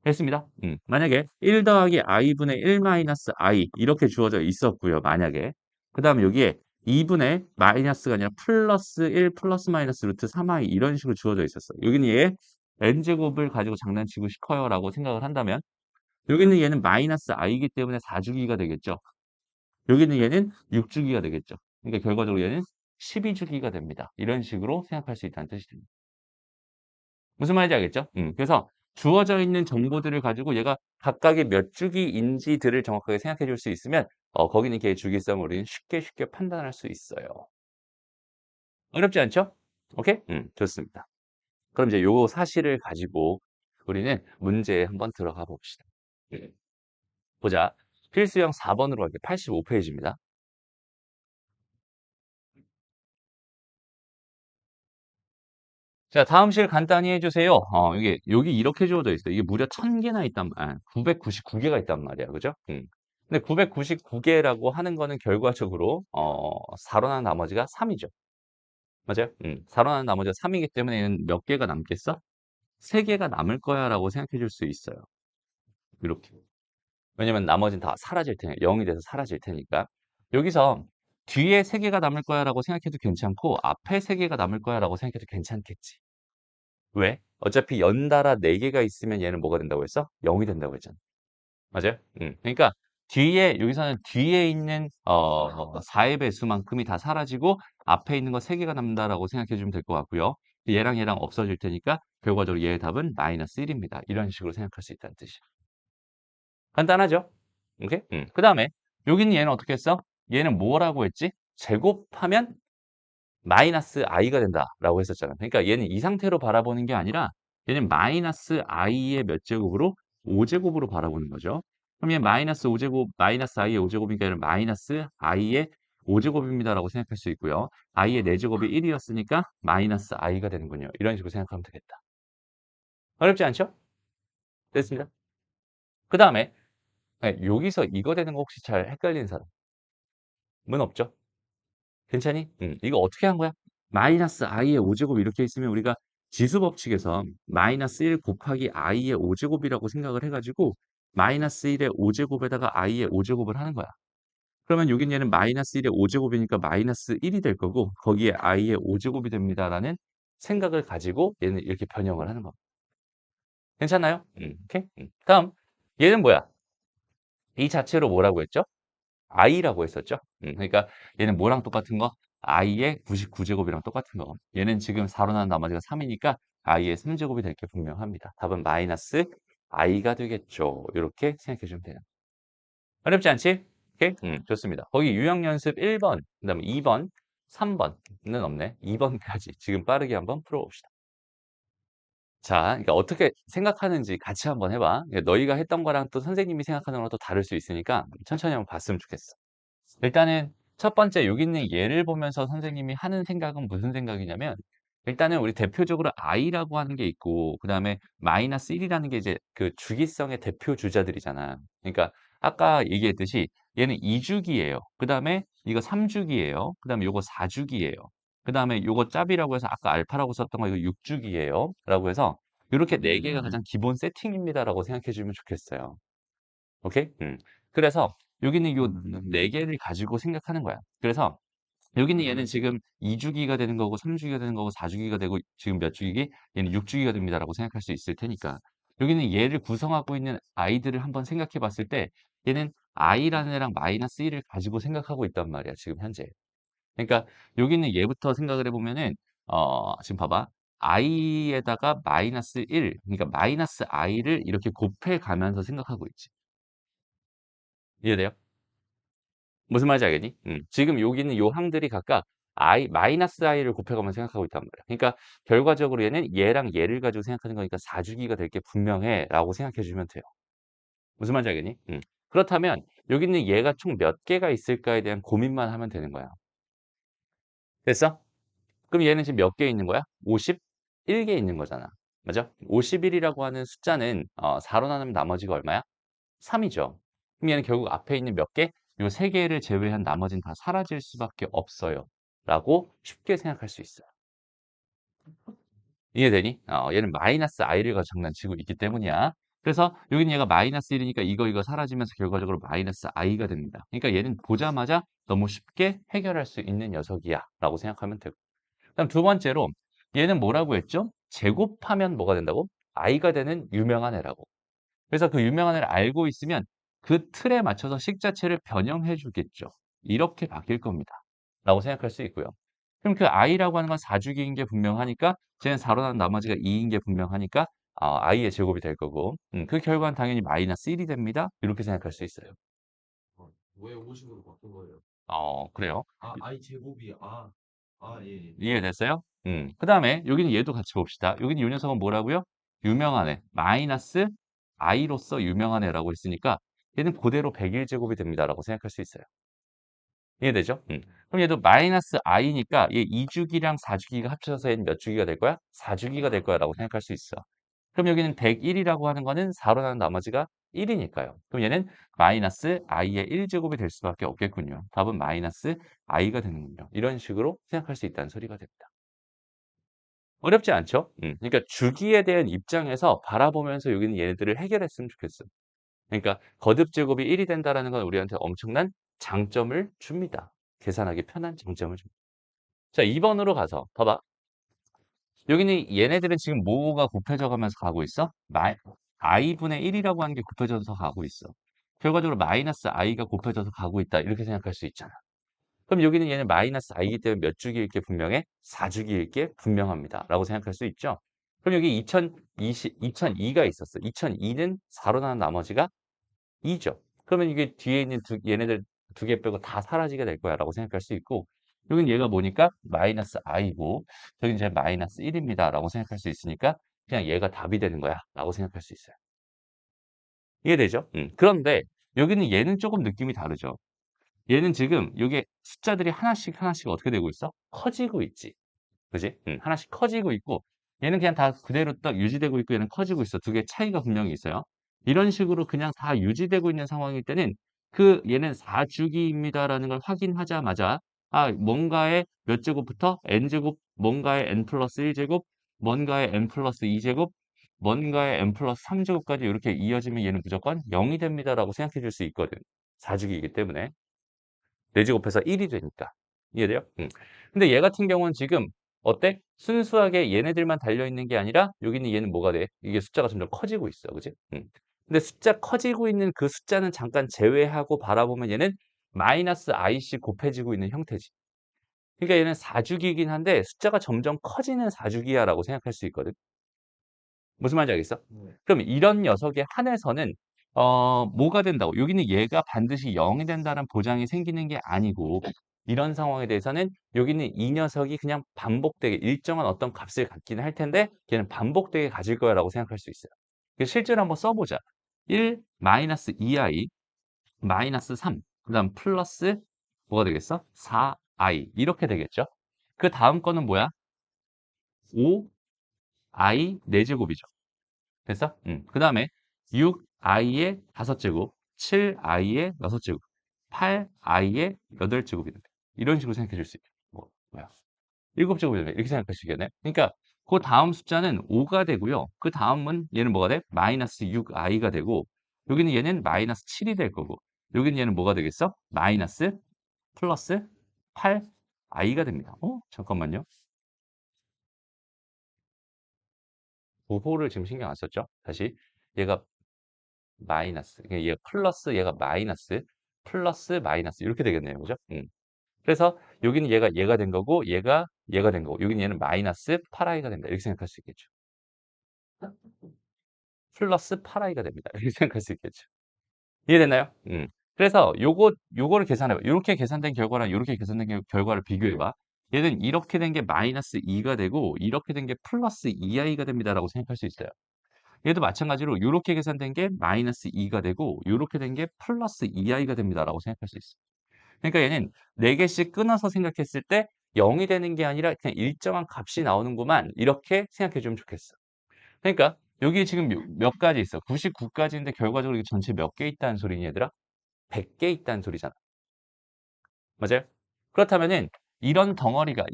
됐습니다. 만약에 1 더하기 i분의 1 마이너스 i 이렇게 주어져 있었고요. 만약에. 그 다음에 여기에 2분의 마이너스가 아니라 플러스 1 플러스 마이너스 루트 3i 이런 식으로 주어져 있었어. 여기는 얘 n제곱을 가지고 장난치고 싶어요 라고 생각을 한다면 여기는 얘는 마이너스 i이기 때문에 4주기가 되겠죠. 여기는 얘는 6주기가 되겠죠. 그러니까 결과적으로 얘는 12주기가 됩니다. 이런 식으로 생각할 수 있다는 뜻이 됩니다. 무슨 말인지 알겠죠? 그래서 주어져 있는 정보들을 가지고 얘가 각각의 몇 주기인지들을 정확하게 생각해 줄 수 있으면 거기 는 걔의 주기성을 우리는 쉽게 판단할 수 있어요. 어렵지 않죠? 오케이? 좋습니다. 그럼 이제 요 사실을 가지고 우리는 문제에 한번 들어가 봅시다. 보자. 필수형 4번으로 갈게요. 85페이지입니다. 자, 다음 실 간단히 해주세요. 이게 여기 이렇게 주어져 있어요. 이게 무려 1000개나 있단 말, 999개가 있단 말이야, 그죠? 근데 999개라고 하는 거는 결과적으로 4로 나눈 나머지가 3이죠. 맞아요? 4로 나눈 나머지가 3이기 때문에 얘는 몇 개가 남겠어? 3개가 남을 거야라고 생각해 줄 수 있어요. 이렇게. 왜냐면 나머지는 다 사라질 테니까, 0이 돼서 사라질 테니까. 여기서 뒤에 3개가 남을 거야라고 생각해도 괜찮고 앞에 3개가 남을 거야라고 생각해도 괜찮겠지. 왜? 어차피 연달아 4개가 있으면 얘는 뭐가 된다고 했어? 0이 된다고 했잖아. 맞아요? 그러니까 뒤에 여기서는 뒤에 있는 4의 배수만큼이 다 사라지고 앞에 있는 거 3개가 남는다라고 생각해 주면 될 것 같고요. 얘랑 얘랑 없어질 테니까 결과적으로 얘의 답은 마이너스 1입니다. 이런 식으로 생각할 수 있다는 뜻이야. 간단하죠? 오케이? 그다음에 여기는 얘는 어떻게 했어? 얘는 뭐라고 했지? 제곱하면 마이너스 i가 된다라고 했었잖아. 그러니까 얘는 이 상태로 바라보는 게 아니라 얘는 마이너스 i의 몇 제곱으로 5제곱으로 바라보는 거죠. 그럼 얘 마이너스 5제곱, 마이너스 i의 5제곱이니까 얘는 마이너스 i의 5제곱입니다라고 생각할 수 있고요. i의 4제곱이 1이었으니까 마이너스 i가 되는군요. 이런 식으로 생각하면 되겠다. 어렵지 않죠? 됐습니다. 그 다음에 여기서 이거 되는 거 혹시 잘 헷갈리는 사람은 없죠? 괜찮니? 이거 어떻게 한 거야? 마이너스 i의 5제곱 이렇게 있으면 우리가 지수 법칙에서 마이너스 1 곱하기 i의 5제곱이라고 생각을 해가지고 마이너스 1의 5제곱에다가 i의 5제곱을 하는 거야. 그러면 여긴 얘는 마이너스 1의 5제곱이니까 마이너스 1이 될 거고 거기에 i의 5제곱이 됩니다라는 생각을 가지고 얘는 이렇게 변형을 하는 겁니다. 괜찮나요? 오케이? 다음 얘는 뭐야? 이 자체로 뭐라고 했죠? i라고 했었죠. 그러니까 얘는 뭐랑 똑같은 거? i의 99제곱이랑 똑같은 거. 얘는 지금 4로 나눈 나머지가 3이니까 i의 3제곱이 될 게 분명합니다. 답은 마이너스 i가 되겠죠. 이렇게 생각해 주면 돼요. 어렵지 않지? 오케이? 좋습니다. 거기 유형 연습 1번, 그 다음에 2번, 3번은 없네. 2번까지 지금 빠르게 한번 풀어봅시다. 자, 그러니까 어떻게 생각하는지 같이 한번 해봐. 그러니까 너희가 했던 거랑 또 선생님이 생각하는 거랑 또 다를 수 있으니까 천천히 한번 봤으면 좋겠어. 일단은 첫 번째 여기 있는 예를 보면서 선생님이 하는 생각은 무슨 생각이냐면 일단은 우리 대표적으로 i라고 하는 게 있고 그다음에 마이너스 1이라는 게 이제 그 주기성의 대표 주자들이잖아. 그러니까 아까 얘기했듯이 얘는 2주기예요. 그다음에 이거 3주기예요. 그다음에 요거 4주기예요. 그 다음에 요거 짭이라고 해서 아까 알파라고 썼던 거 이거 6주기예요. 라고 해서 요렇게 네 개가 가장 기본 세팅입니다라고 생각해 주면 좋겠어요. 오케이? 그래서 여기는 요 네 개를 가지고 생각하는 거야. 그래서 여기는 얘는 지금 2주기가 되는 거고 3주기가 되는 거고 4주기가 되고 지금 몇 주기기? 얘는 6주기가 됩니다라고 생각할 수 있을 테니까 여기는 얘를 구성하고 있는 아이들을 한번 생각해 봤을 때 얘는 i라는 애랑 마이너스 1을 가지고 생각하고 있단 말이야. 지금 현재. 그러니까 여기는 얘부터 생각을 해보면은 지금 봐봐. i에다가 마이너스 1 그러니까 마이너스 i를 이렇게 곱해 가면서 생각하고 있지. 이해돼요? 무슨 말인지 알겠니? 지금 여기는 요 항들이 각각 마이너스 i를 곱해가면서 생각하고 있단 말이야. 그러니까 결과적으로 얘는 얘랑 얘를 가지고 생각하는 거니까 4주기가 될 게 분명해 라고 생각해 주면 돼요. 무슨 말인지 알겠니? 그렇다면 여기는 얘가 총 몇 개가 있을까에 대한 고민만 하면 되는 거야. 됐어? 그럼 얘는 지금 몇 개 있는 거야? 51개 있는 거잖아. 맞아? 51이라고 하는 숫자는 4로 나누면 나머지가 얼마야? 3이죠. 그럼 얘는 결국 앞에 있는 몇 개? 요 세 개를 제외한 나머지는 다 사라질 수밖에 없어요. 라고 쉽게 생각할 수 있어요. 이해되니? 얘는 마이너스 i를 가지고 장난치고 있기 때문이야. 그래서 여기는 얘가 마이너스 1이니까 이거 사라지면서 결과적으로 마이너스 i가 됩니다. 그러니까 얘는 보자마자 너무 쉽게 해결할 수 있는 녀석이야. 라고 생각하면 되고. 그다음 두 번째로 얘는 뭐라고 했죠? 제곱하면 뭐가 된다고? i가 되는 유명한 애라고. 그래서 그 유명한 애를 알고 있으면 그 틀에 맞춰서 식자체를 변형해 주겠죠. 이렇게 바뀔 겁니다. 라고 생각할 수 있고요. 그럼 그 i라고 하는 건 4주기인 게 분명하니까 쟤는 4로 나눈 나머지가 2인 게 분명하니까 i의 제곱이 될 거고 그 결과는 당연히 마이너스 1이 됩니다. 이렇게 생각할 수 있어요. 왜 50으로 바꾼 거예요? 그래요. I 제곱이 예, 예. 이해됐어요? 그 다음에 여기는 얘도 같이 봅시다. 여기는 이 녀석은 뭐라고요? 유명한 애. 마이너스 i로서 유명한 애라고 했으니까 얘는 그대로 101제곱이 됩니다라고 생각할 수 있어요. 이해되죠? 그럼 얘도 마이너스 i니까 얘 2주기랑 4주기가 합쳐서 얘는 몇 주기가 될 거야? 4주기가 될 거야 라고 생각할 수 있어. 그럼 여기는 101이라고 하는 거는 4로 나눈 나머지가 1이니까요. 그럼 얘는 마이너스 i의 1제곱이 될 수밖에 없겠군요. 답은 마이너스 i가 되는군요. 이런 식으로 생각할 수 있다는 소리가 됩니다. 어렵지 않죠? 그러니까 주기에 대한 입장에서 바라보면서 여기는 얘네들을 해결했으면 좋겠어. 그러니까 거듭 제곱이 1이 된다라는 건 우리한테 엄청난 장점을 줍니다. 계산하기 편한 장점을 줍니다. 자, 2번으로 가서 봐봐. 여기는 얘네들은 지금 뭐가 곱해져 가면서 가고 있어? i분의 1이라고 하는 게 곱해져서 가고 있어. 결과적으로 마이너스 i가 곱해져서 가고 있다. 이렇게 생각할 수 있잖아. 그럼 여기는 얘는 마이너스 i이기 때문에 몇 주기일 게 분명해? 4주기일 게 분명합니다. 라고 생각할 수 있죠. 그럼 여기 2002가 있었어. 2002는 4로 나눈 나머지가 2죠. 그러면 이게 뒤에 있는 얘네들 두 개 빼고 다 사라지게 될 거야 라고 생각할 수 있고 여긴 얘가 뭐니까 마이너스 i고 저긴 이제 마이너스 1입니다 라고 생각할 수 있으니까 그냥 얘가 답이 되는 거야 라고 생각할 수 있어요. 이해되죠? 그런데 여기는 얘는 조금 느낌이 다르죠. 얘는 지금 여기에 숫자들이 하나씩 하나씩 어떻게 되고 있어? 커지고 있지. 그지? 하나씩 커지고 있고 얘는 그냥 다 그대로 딱 유지되고 있고 얘는 커지고 있어. 두 개의 차이가 분명히 있어요. 이런 식으로 그냥 다 유지되고 있는 상황일 때는 그 얘는 4주기입니다라는 걸 확인하자마자 뭔가의 몇 제곱부터 n제곱, 뭔가의 n 플러스 1제곱, 뭔가의 n 플러스 2제곱, 뭔가의 n 플러스 3제곱까지 이렇게 이어지면 얘는 무조건 0이 됩니다라고 생각해 줄 수 있거든. 4주기이기 때문에. 4제곱해서 1이 되니까. 이해돼요? 근데 얘 같은 경우는 지금 어때? 순수하게 얘네들만 달려있는 게 아니라 여기 있는 얘는 뭐가 돼? 이게 숫자가 점점 커지고 있어. 그지? 근데 숫자 커지고 있는 그 숫자는 잠깐 제외하고 바라보면 얘는 마이너스 i씩 곱해지고 있는 형태지. 그러니까 얘는 4주기이긴 한데 숫자가 점점 커지는 4주기야라고 생각할 수 있거든. 무슨 말인지 알겠어? 네. 그럼 이런 녀석에 한해서는 뭐가 된다고? 여기는 얘가 반드시 0이 된다는 보장이 생기는 게 아니고 이런 상황에 대해서는 여기는 이 녀석이 그냥 반복되게 일정한 어떤 값을 갖기는 할 텐데 걔는 반복되게 가질 거야 라고 생각할 수 있어요. 그래서 실제로 한번 써보자. 1 마이너스 2i 마이너스 3, 그 다음 플러스 뭐가 되겠어? 4i 이렇게 되겠죠? 그 다음 거는 뭐야? 5i 4제곱이죠. 됐어? 그 다음에 6i의 5제곱, 7i의 6제곱, 8i의 8제곱이 된다. 이런 식으로 생각해 줄 수 있죠. 뭐야? 7제곱이 됩니다. 이렇게 생각하시겠네요. 그러니까 그 다음 숫자는 5가 되고요. 그 다음은 얘는 뭐가 돼? 마이너스 6i가 되고 여기는 얘는 마이너스 7이 될 거고 여기는 얘는 뭐가 되겠어? 마이너스 플러스 8i가 됩니다. 잠깐만요. 부호를 지금 신경 안 썼죠? 다시 얘가 마이너스, 그러니까 얘가 플러스, 얘가 마이너스, 플러스 마이너스 이렇게 되겠네요. 그죠? 그래서 여기는 얘가 된 거고 얘가 된 거고 여기는 얘는 마이너스 8i가 됩니다. 이렇게 생각할 수 있겠죠. 플러스 8i가 됩니다. 이렇게 생각할 수 있겠죠. 이해됐나요? 그래서 요거를 계산해 봐. 요렇게 계산된 결과랑 요렇게 계산된 결과를 비교해 봐. 얘는 이렇게 된 게 마이너스 2가 되고 이렇게 된 게 플러스 2i가 됩니다라고 생각할 수 있어요. 얘도 마찬가지로 요렇게 계산된 게 마이너스 2가 되고 요렇게 된 게 플러스 2i가 됩니다라고 생각할 수 있어요. 그러니까 얘는 4개씩 끊어서 생각했을 때 0이 되는 게 아니라 그냥 일정한 값이 나오는구만 이렇게 생각해 주면 좋겠어. 그러니까 여기 지금 몇 가지 있어. 99가지인데 결과적으로 이게 전체 몇 개 있다는 소리니 얘들아? 100개 있다는 소리잖아. 맞아요? 그렇다면은 이런 덩어리가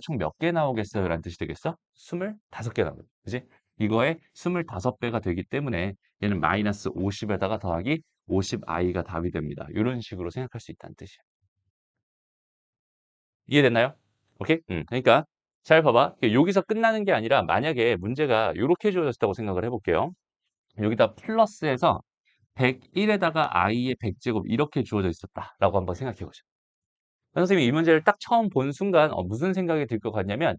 총 몇 개 나오겠어요? 라는 뜻이 되겠어? 25개 나오겠지. 그지? 이거에 25배가 되기 때문에 얘는 마이너스 50에다가 더하기 50i가 답이 됩니다. 이런 식으로 생각할 수 있다는 뜻이야. 이해됐나요? 오케이? 그러니까 잘 봐봐. 여기서 끝나는 게 아니라 만약에 문제가 이렇게 주어졌다고 생각을 해볼게요. 여기다 플러스해서 101에다가 i의 100제곱 이렇게 주어져 있었다라고 한번 생각해 보죠. 선생님이 이 문제를 딱 처음 본 순간 무슨 생각이 들 것 같냐면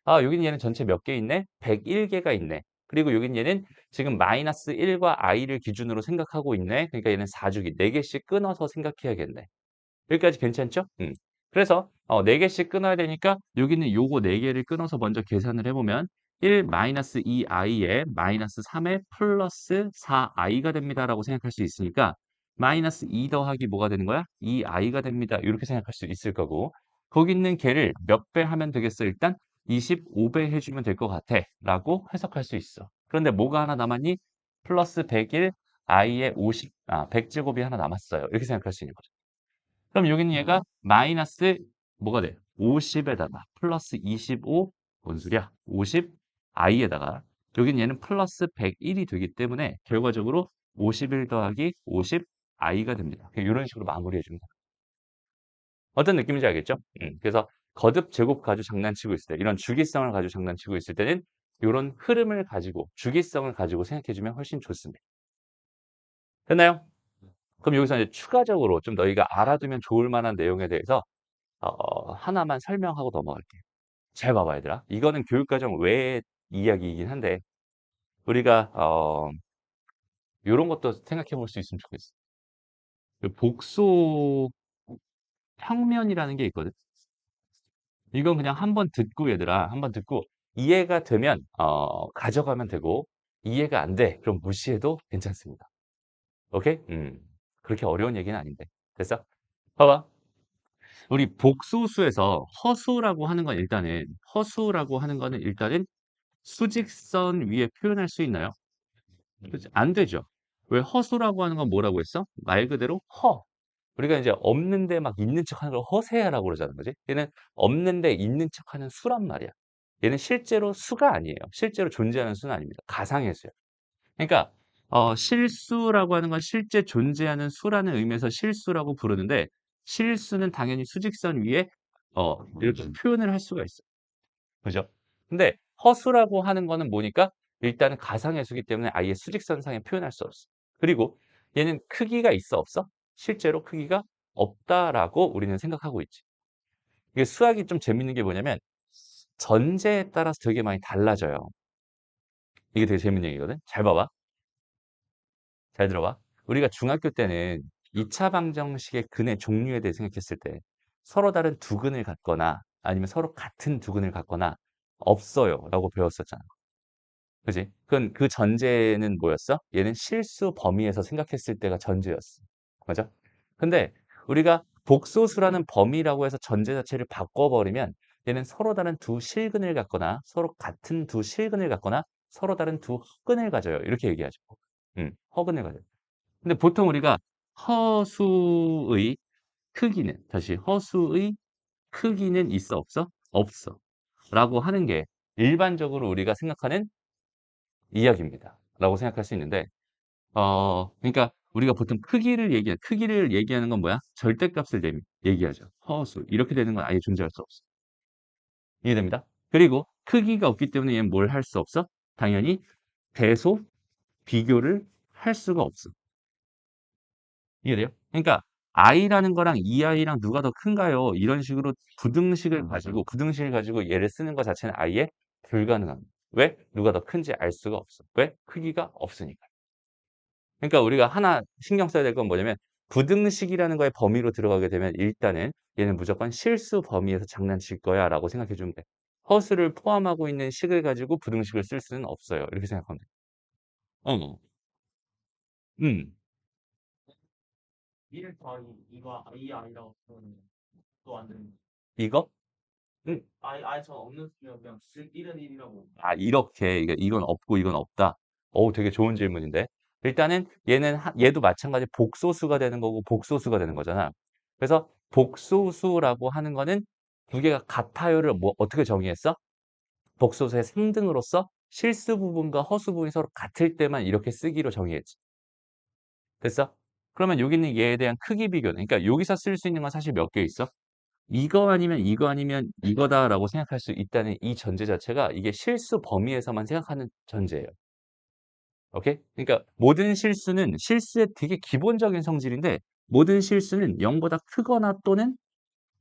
아, 여기는 얘는 전체 몇 개 있네? 101개가 있네. 그리고 여기는 얘는 지금 마이너스 1과 i를 기준으로 생각하고 있네. 그러니까 얘는 4주기 4개씩 끊어서 생각해야겠네. 여기까지 괜찮죠? 그래서 4개씩 끊어야 되니까 여기는 요거 4개를 끊어서 먼저 계산을 해보면 1 마이너스 2i에 마이너스 3에 플러스 4i가 됩니다라고 생각할 수 있으니까 마이너스 2 더하기 뭐가 되는 거야? 2i가 됩니다. 이렇게 생각할 수 있을 거고 거기 있는 개를 몇 배 하면 되겠어? 일단 25배 해주면 될 것 같아 라고 해석할 수 있어. 그런데 뭐가 하나 남았니? 플러스 101 i의 100제곱이 하나 남았어요. 이렇게 생각할 수 있는 거죠. 그럼 여기는 얘가 마이너스 뭐가 돼? 50에다가 플러스 25 뭔 소리야? 50 i에다가 여기는 얘는 플러스 101이 되기 때문에 결과적으로 51 더하기 50 i가 됩니다. 이런 식으로 마무리해 줍니다. 어떤 느낌인지 알겠죠? 그래서 거듭 제곱 가지고 장난치고 있을 때 이런 주기성을 가지고 장난치고 있을 때는 이런 흐름을 가지고 주기성을 가지고 생각해 주면 훨씬 좋습니다. 됐나요? 그럼 여기서 이제 추가적으로 좀 너희가 알아두면 좋을 만한 내용에 대해서 하나만 설명하고 넘어갈게요. 잘 봐봐, 얘들아. 이거는 교육과정 외의 이야기이긴 한데, 우리가, 요런 것도 생각해 볼 수 있으면 좋겠어. 그 복소 평면이라는 게 있거든. 이건 그냥 한번 듣고, 얘들아. 한번 듣고, 이해가 되면, 가져가면 되고, 이해가 안 돼. 그럼 무시해도 괜찮습니다. 오케이? 그렇게 어려운 얘기는 아닌데. 됐어? 봐봐. 우리 복소수에서 허수라고 하는 거는 일단은 수직선 위에 표현할 수 있나요? 그렇지? 안 되죠. 왜 허수라고 하는 건 뭐라고 했어? 말 그대로 허. 우리가 이제 없는데 막 있는 척 하는 걸 허세라고 그러자는 거지. 얘는 없는데 있는 척 하는 수란 말이야. 얘는 실제로 수가 아니에요. 실제로 존재하는 수는 아닙니다. 가상의 수예요. 그러니까 실수라고 하는 건 실제 존재하는 수라는 의미에서 실수라고 부르는데 실수는 당연히 수직선 위에 이렇게 표현을 할 수가 있어요. 그죠? 근데 허수라고 하는 거는 뭐니까 일단은 가상의 수기 때문에 아예 수직선상에 표현할 수 없어. 그리고 얘는 크기가 있어 없어? 실제로 크기가 없다라고 우리는 생각하고 있지. 이게 수학이 좀 재밌는 게 뭐냐면 전제에 따라서 되게 많이 달라져요. 이게 되게 재밌는 얘기거든. 잘 봐봐. 잘 들어봐. 우리가 중학교 때는 2차 방정식의 근의 종류에 대해 생각했을 때 서로 다른 두 근을 갖거나 아니면 서로 같은 두 근을 갖거나 없어요 라고 배웠었잖아. 그지? 그건 그 전제는 뭐였어? 얘는 실수 범위에서 생각했을 때가 전제였어. 맞아? 근데 우리가 복소수라는 범위라고 해서 전제 자체를 바꿔버리면 얘는 서로 다른 두 실근을 갖거나 서로 같은 두 실근을 갖거나 서로 다른 두 허근을 가져요. 이렇게 얘기하죠. 허근을 가져요. 근데 보통 우리가 허수의 크기는 다시 허수의 크기는 있어 없어? 없어. 라고 하는 게 일반적으로 우리가 생각하는 이야기입니다. 라고 생각할 수 있는데, 그러니까 우리가 보통 크기를 얘기하는 건 뭐야? 절대값을 얘기하죠. 허수. 이렇게 되는 건 아예 존재할 수 없어. 이해됩니다? 그리고 크기가 없기 때문에 얘는 뭘 할 수 없어? 당연히 대소, 비교를 할 수가 없어. 이해돼요? 그러니까 i라는 거랑 이 i랑 누가 더 큰가요? 이런 식으로 부등식을 가지고 얘를 쓰는 것 자체는 아예 불가능합니다. 왜? 누가 더 큰지 알 수가 없어. 왜? 크기가 없으니까. 그러니까 우리가 하나 신경 써야 될 건 뭐냐면 부등식이라는 거의 범위로 들어가게 되면 일단은 얘는 무조건 실수 범위에서 장난칠 거야 라고 생각해 주면 돼. 허수를 포함하고 있는 식을 가지고 부등식을 쓸 수는 없어요. 이렇게 생각하면 돼. 어. 음. 1 더하기 이거 이 아이라고 하면 또안 되는 이거? 아예 전 없는 수면 그냥 1은 1이라고. 아, 이렇게 이건 없고 이건 없다. 어우, 되게 좋은 질문인데. 일단은 얘도 마찬가지 복소수가 되는 거고 복소수가 되는 거잖아. 그래서 복소수라고 하는 거는 두 개가 같아요를 뭐 어떻게 정의했어? 복소수의 상등으로서 실수 부분과 허수 부분이 서로 같을 때만 이렇게 쓰기로 정의했지. 됐어? 그러면 여기 있는 얘에 대한 크기 비교는, 그러니까 여기서 쓸 수 있는 건 사실 몇 개 있어? 이거 아니면 이거다라고 생각할 수 있다는 이 전제 자체가 이게 실수 범위에서만 생각하는 전제예요. 오케이? 그러니까 모든 실수는 실수의 되게 기본적인 성질인데 모든 실수는 0보다 크거나 또는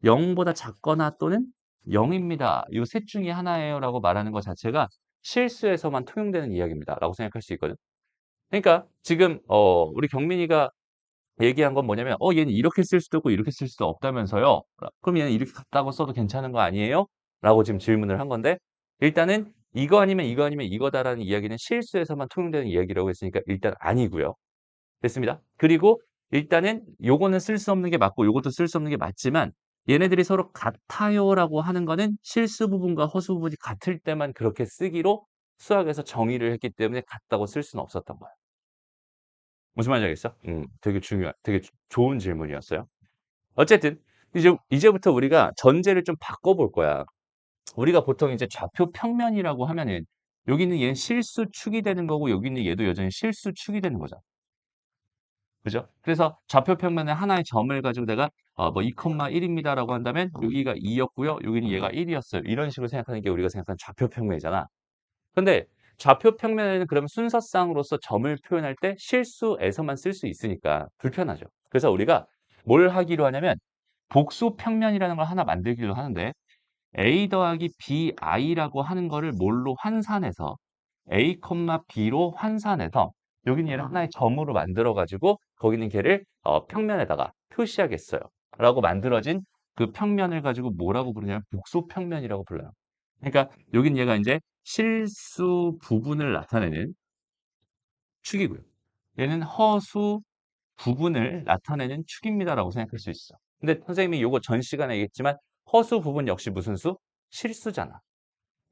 0보다 작거나 또는 0입니다. 이 셋 중에 하나예요라고 말하는 것 자체가 실수에서만 통용되는 이야기입니다. 라고 생각할 수 있거든. 그러니까 지금 우리 경민이가 얘기한 건 뭐냐면 얘는 이렇게 쓸 수도 있고 이렇게 쓸 수도 없다면서요. 그럼 얘는 이렇게 같다고 써도 괜찮은 거 아니에요? 라고 지금 질문을 한 건데 일단은 이거 아니면 이거다라는 이야기는 실수에서만 통용되는 이야기라고 했으니까 일단 아니고요. 됐습니다. 그리고 일단은 요거는 쓸 수 없는 게 맞고 요것도 쓸 수 없는 게 맞지만 얘네들이 서로 같아요라고 하는 거는 실수 부분과 허수 부분이 같을 때만 그렇게 쓰기로 수학에서 정의를 했기 때문에 같다고 쓸 수는 없었던 거예요. 무슨 말인지 알겠어? 되게 좋은 질문이었어요. 어쨌든 이제부터 우리가 전제를 좀 바꿔볼 거야. 우리가 보통 이제 좌표 평면이라고 하면은 여기 있는 얘는 실수축이 되는 거고 여기 있는 얘도 여전히 실수축이 되는 거잖아. 그죠? 그래서 좌표 평면에 하나의 점을 가지고 내가 뭐 2,1입니다라고 한다면 여기가 2였고요. 여기는 얘가 1이었어요. 이런 식으로 생각하는 게 우리가 생각하는 좌표 평면이잖아. 근데 좌표 평면에는 그럼 순서상으로서 점을 표현할 때 실수에서만 쓸 수 있으니까 불편하죠. 그래서 우리가 뭘 하기로 하냐면 복수 평면이라는 걸 하나 만들기로 하는데 a 더하기 bi라고 하는 거를 뭘로 환산해서 a, b로 환산해서 여기는 얘를 하나의 점으로 만들어 가지고 거기는 걔를 평면에다가 표시하겠어요. 라고 만들어진 그 평면을 가지고 뭐라고 부르냐면 복수 평면이라고 불러요. 그러니까 여긴 얘가 이제 실수 부분을 나타내는 축이고요. 얘는 허수 부분을 나타내는 축입니다라고 생각할 수 있어. 근데 선생님이 요거 전 시간에 얘기했지만 허수 부분 역시 무슨 수? 실수잖아.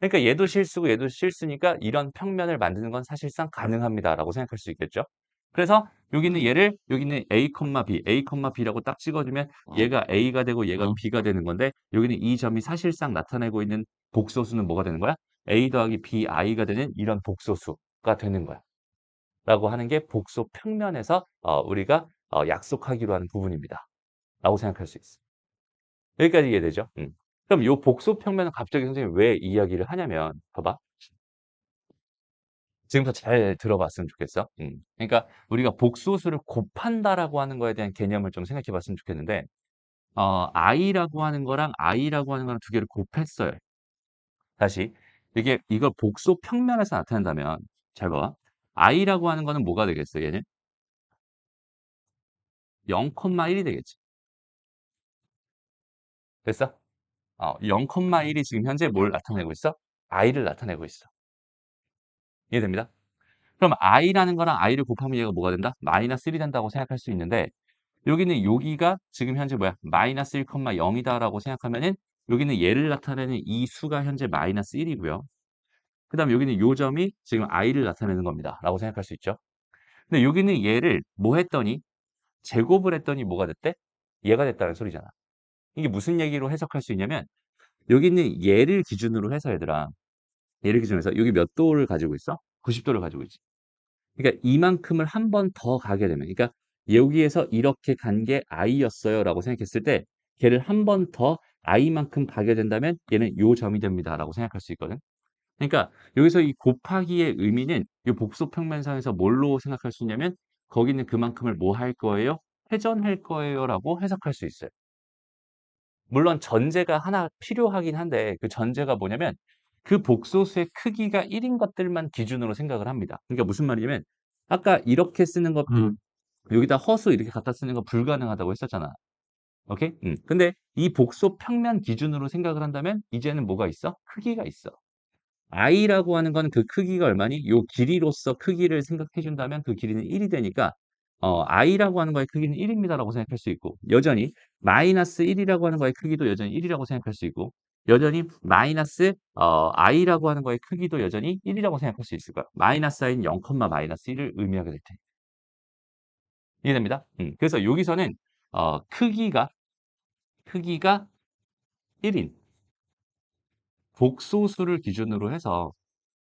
그러니까 얘도 실수고 얘도 실수니까 이런 평면을 만드는 건 사실상 가능합니다라고 생각할 수 있겠죠. 그래서 여기는 A, B라고 딱 찍어주면 얘가 A가 되고 얘가 B가 되는 건데 여기는 이 점이 사실상 나타내고 있는 복소수는 뭐가 되는 거야? A 더하기 BI가 되는 이런 복소수가 되는 거야. 라고 하는 게 복소 평면에서 우리가 약속하기로 하는 부분입니다. 라고 생각할 수 있어. 여기까지 이해되죠? 그럼 이 복소 평면은 갑자기 선생님이 왜 이야기를 하냐면 봐봐. 지금부터 잘 들어봤으면 좋겠어. 그러니까 우리가 복소수를 곱한다라고 하는 거에 대한 개념을 좀 생각해 봤으면 좋겠는데 i라고 하는 거랑 두 개를 곱했어요. 다시 이걸 복소 평면에서 나타낸다면 잘 봐. i라고 하는 거는 뭐가 되겠어? 얘는 0,1이 되겠지. 됐어? 0,1이 지금 현재 뭘 나타내고 있어? i를 나타내고 있어. 이해됩니다? 그럼 i라는 거랑 i를 곱하면 얘가 뭐가 된다? 마이너스 1이 된다고 생각할 수 있는데 여기가 지금 현재 뭐야? 마이너스 1,0이다라고 생각하면은 여기는 얘를 나타내는 이 수가 현재 마이너스 1이고요. 그 다음에 여기는 요 점이 지금 i를 나타내는 겁니다. 라고 생각할 수 있죠. 근데 여기는 얘를 뭐 했더니 제곱을 했더니 뭐가 됐대? 얘가 됐다는 소리잖아. 이게 무슨 얘기로 해석할 수 있냐면 여기 있는 얘를 기준으로 해서 얘들아. 얘를 기준으로 해서 여기 몇 도를 가지고 있어? 90도를 가지고 있지. 그러니까 이만큼을 한 번 더 가게 되면 그러니까 여기에서 이렇게 간 게 i였어요라고 생각했을 때 걔를 한 번 더 i만큼 가게 된다면 얘는 요 점이 됩니다라고 생각할 수 있거든. 그러니까 여기서 이 곱하기의 의미는 이 복소 평면상에서 뭘로 생각할 수 있냐면 거기는 그만큼을 뭐 할 거예요? 회전할 거예요라고 해석할 수 있어요. 물론 전제가 하나 필요하긴 한데 그 전제가 뭐냐면 그 복소수의 크기가 1인 것들만 기준으로 생각을 합니다. 그러니까 무슨 말이냐면 아까 이렇게 쓰는 거 여기다 허수 이렇게 갖다 쓰는 거 불가능하다고 했었잖아. 오케이? 근데 이 복소 평면 기준으로 생각을 한다면 이제는 뭐가 있어? 크기가 있어. i라고 하는 건 그 크기가 얼마니? 요 길이로서 크기를 생각해 준다면 그 길이는 1이 되니까 i라고 하는 거의 크기는 1입니다라고 생각할 수 있고 여전히 마이너스 1이라고 하는 거의 크기도 여전히 1이라고 생각할 수 있고 여전히 마이너스 i라고 하는 거의 크기도 여전히 1이라고 생각할 수 있을 거야. 마이너스 i는 0, 마이너스 1을 의미하게 될 테니까. 이해됩니다? 그래서 여기서는 크기가 1인 복소수를 기준으로 해서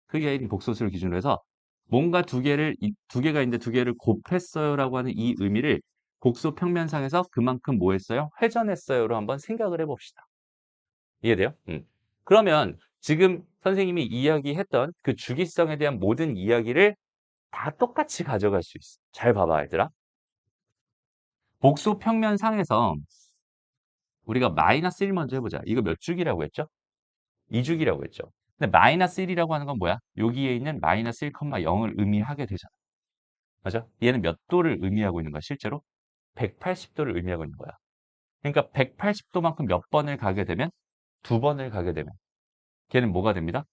크기가 1인 복소수를 기준으로 해서 뭔가 두 개가 있는데 두 개를 곱했어요라고 하는 이 의미를 복소 평면상에서 그만큼 뭐 했어요? 회전했어요로 한번 생각을 해봅시다. 이해돼요? 그러면 지금 선생님이 이야기했던 그 주기성에 대한 모든 이야기를 다 똑같이 가져갈 수 있어. 잘 봐봐, 얘들아. 복소 평면상에서 우리가 마이너스 1 먼저 해보자. 이거 몇 주기라고 했죠? 2주기라고 했죠. 근데 마이너스 1이라고 하는 건 뭐야? 여기에 있는 마이너스 1,0을 의미하게 되잖아. 맞아? 얘는 몇 도를 의미하고 있는 거야, 실제로? 180도를 의미하고 있는 거야. 그러니까 180도만큼 몇 번을 가게 되면 두 번을 가게 되면 걔는 뭐가 됩니다?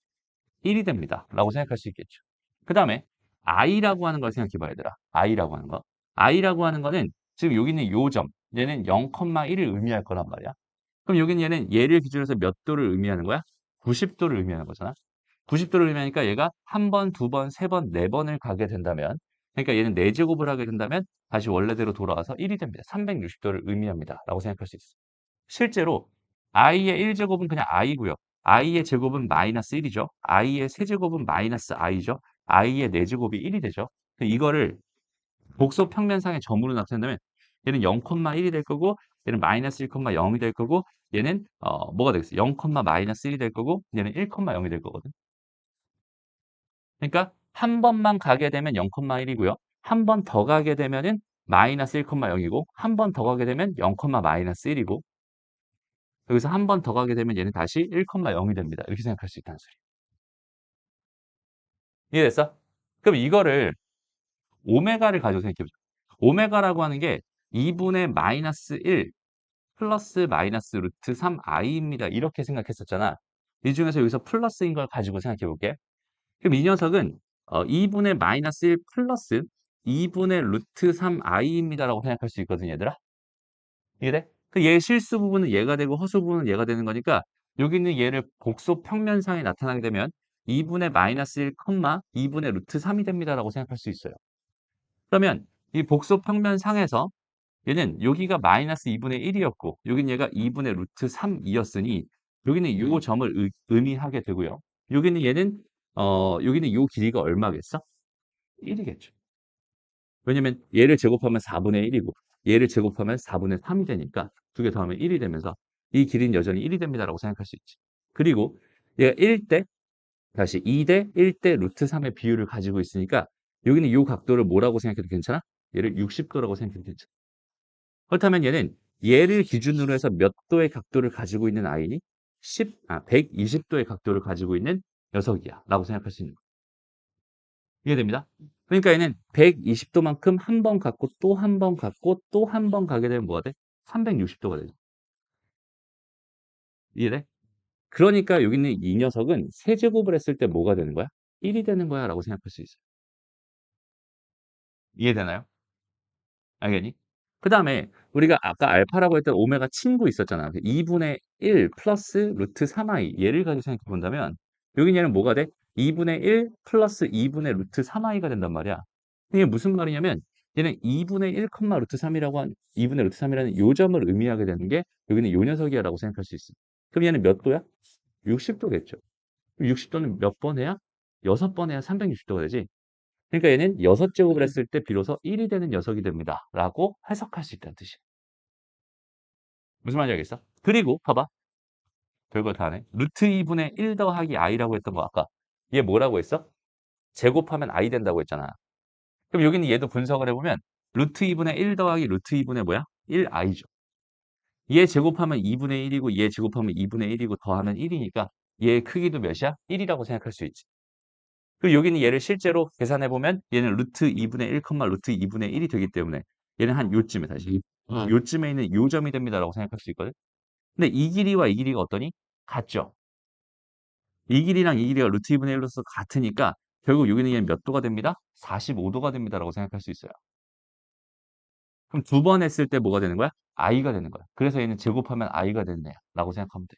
1이 됩니다. 라고 생각할 수 있겠죠. 그 다음에 i라고 하는 걸 생각해 봐야 되라. i라고 하는 거. i라고 하는 거는 지금 여기 있는 요 점, 얘는 0,1을 의미할 거란 말이야. 그럼 여기는 얘는 얘를 기준으로 해서 몇 도를 의미하는 거야? 90도를 의미하는 거잖아. 90도를 의미하니까 얘가 한 번, 두 번, 세 번, 네 번을 가게 된다면 그러니까 얘는 4제곱을 하게 된다면 다시 원래대로 돌아와서 1이 됩니다. 360도를 의미합니다. 라고 생각할 수 있어. 실제로 i의 1제곱은 그냥 i고요. i의 제곱은 마이너스 1이죠. i의 세제곱은 마이너스 i죠. i의 4제곱이 1이 되죠. 이거를 복소 평면상의 점으로 나타낸다면 얘는 0,1이 될 거고 얘는 마이너스 1,0이 될 거고 얘는 뭐가 되겠어? 0, 마이너스 1이 될 거고 얘는 1,0이 될 거거든. 그러니까 한 번만 가게 되면 0,1이고요. 한 번 더 가게 되면은 마이너스 1,0이고 한 번 더 가게 되면 0, 마이너스 1이고 여기서 한 번 더 가게 되면 얘는 다시 1,0이 됩니다. 이렇게 생각할 수 있다는 소리. 이해됐어? 그럼 이거를 오메가를 가지고 생각해 보자. 오메가라고 하는 게 2분의 마이너스 1 플러스 마이너스 루트 3i입니다. 이렇게 생각했었잖아. 이 중에서 여기서 플러스인 걸 가지고 생각해 볼게. 그럼 이 녀석은 2분의 마이너스 1 플러스 2분의 루트 3i입니다라고 생각할 수 있거든, 얘들아. 이해돼? 얘 실수 부분은 얘가 되고 허수 부분은 얘가 되는 거니까 여기 있는 얘를 복소 평면상에 나타나게 되면 2분의 마이너스 1, 2분의 루트 3이 됩니다라고 생각할 수 있어요. 그러면 이 복소 평면상에서 얘는 여기가 마이너스 2분의 1이었고 여긴 얘가 2분의 루트 3이었으니 여기는 요 점을 의미하게 되고요. 여기는 얘는 여기는 요 길이가 얼마겠어? 1이겠죠. 왜냐면 얘를 제곱하면 4분의 1이고 얘를 제곱하면 4분의 3이 되니까 두 개 더하면 1이 되면서 이 길이는 여전히 1이 됩니다라고 생각할 수 있지. 그리고 얘가 1대 다시 2대 1대 루트 3의 비율을 가지고 있으니까 여기는 이 각도를 뭐라고 생각해도 괜찮아? 얘를 60도라고 생각해도 괜찮아. 그렇다면 얘는 얘를 기준으로 해서 몇 도의 각도를 가지고 있는 아이니? 120도의 각도를 가지고 있는 녀석이야. 라고 생각할 수 있는 거야. 이해됩니다? 그러니까 얘는 120도만큼 한 번 갖고 또 한 번 갖고 또 한 번 가게 되면 뭐가 돼? 360도가 되죠. 이해돼? 그러니까 여기 있는 이 녀석은 세제곱을 했을 때 뭐가 되는 거야? 1이 되는 거야 라고 생각할 수 있어요. 이해되나요? 알겠니? 그 다음에 우리가 아까 알파라고 했던 오메가 친구 있었잖아. 2분의 1 플러스 루트 3i 얘를 가지고 생각해 본다면 여기 얘는 뭐가 돼? 2분의 1 플러스 2분의 루트 3i가 된단 말이야. 이게 무슨 말이냐면 얘는 2분의 1, 루트 3이라고 한 2분의 루트 3이라는 요 점을 의미하게 되는 게 여기는 요 녀석이야라고 생각할 수 있어. 그럼 얘는 몇 도야? 60도겠죠. 60도는 몇 번 해야? 6번 해야 360도가 되지. 그러니까 얘는 6제곱을 했을 때 비로소 1이 되는 녀석이 됩니다. 라고 해석할 수 있다는 뜻이야. 무슨 말인지 알겠어? 그리고 봐봐. 별거 다 하네. 루트 2분의 1 더하기 i라고 했던 거 아까. 얘 뭐라고 했어? 제곱하면 i 된다고 했잖아. 그럼 여기는 얘도 분석을 해보면 루트 2분의 1 더하기 루트 2분의 뭐야? 1i죠. 얘 제곱하면 2분의 1이고 얘 제곱하면 2분의 1이고 더하면 1이니까 얘의 크기도 몇이야? 1이라고 생각할 수 있지. 그리고 여기는 얘를 실제로 계산해보면 얘는 루트 2분의 1, 루트 2분의 1이 되기 때문에 얘는 한 요쯤에 다시 요쯤에 있는 요점이 됩니다라고 생각할 수 있거든. 근데 이 길이와 이 길이가 어떠니? 같죠? 이 길이랑 이 길이가 루트 2분의 1로서 같으니까 결국 여기는 얘는 몇 도가 됩니다? 45도가 됩니다라고 생각할 수 있어요. 그럼 두 번 했을 때 뭐가 되는 거야? i가 되는 거야. 그래서 얘는 제곱하면 i가 되는 애라고 생각하면 돼.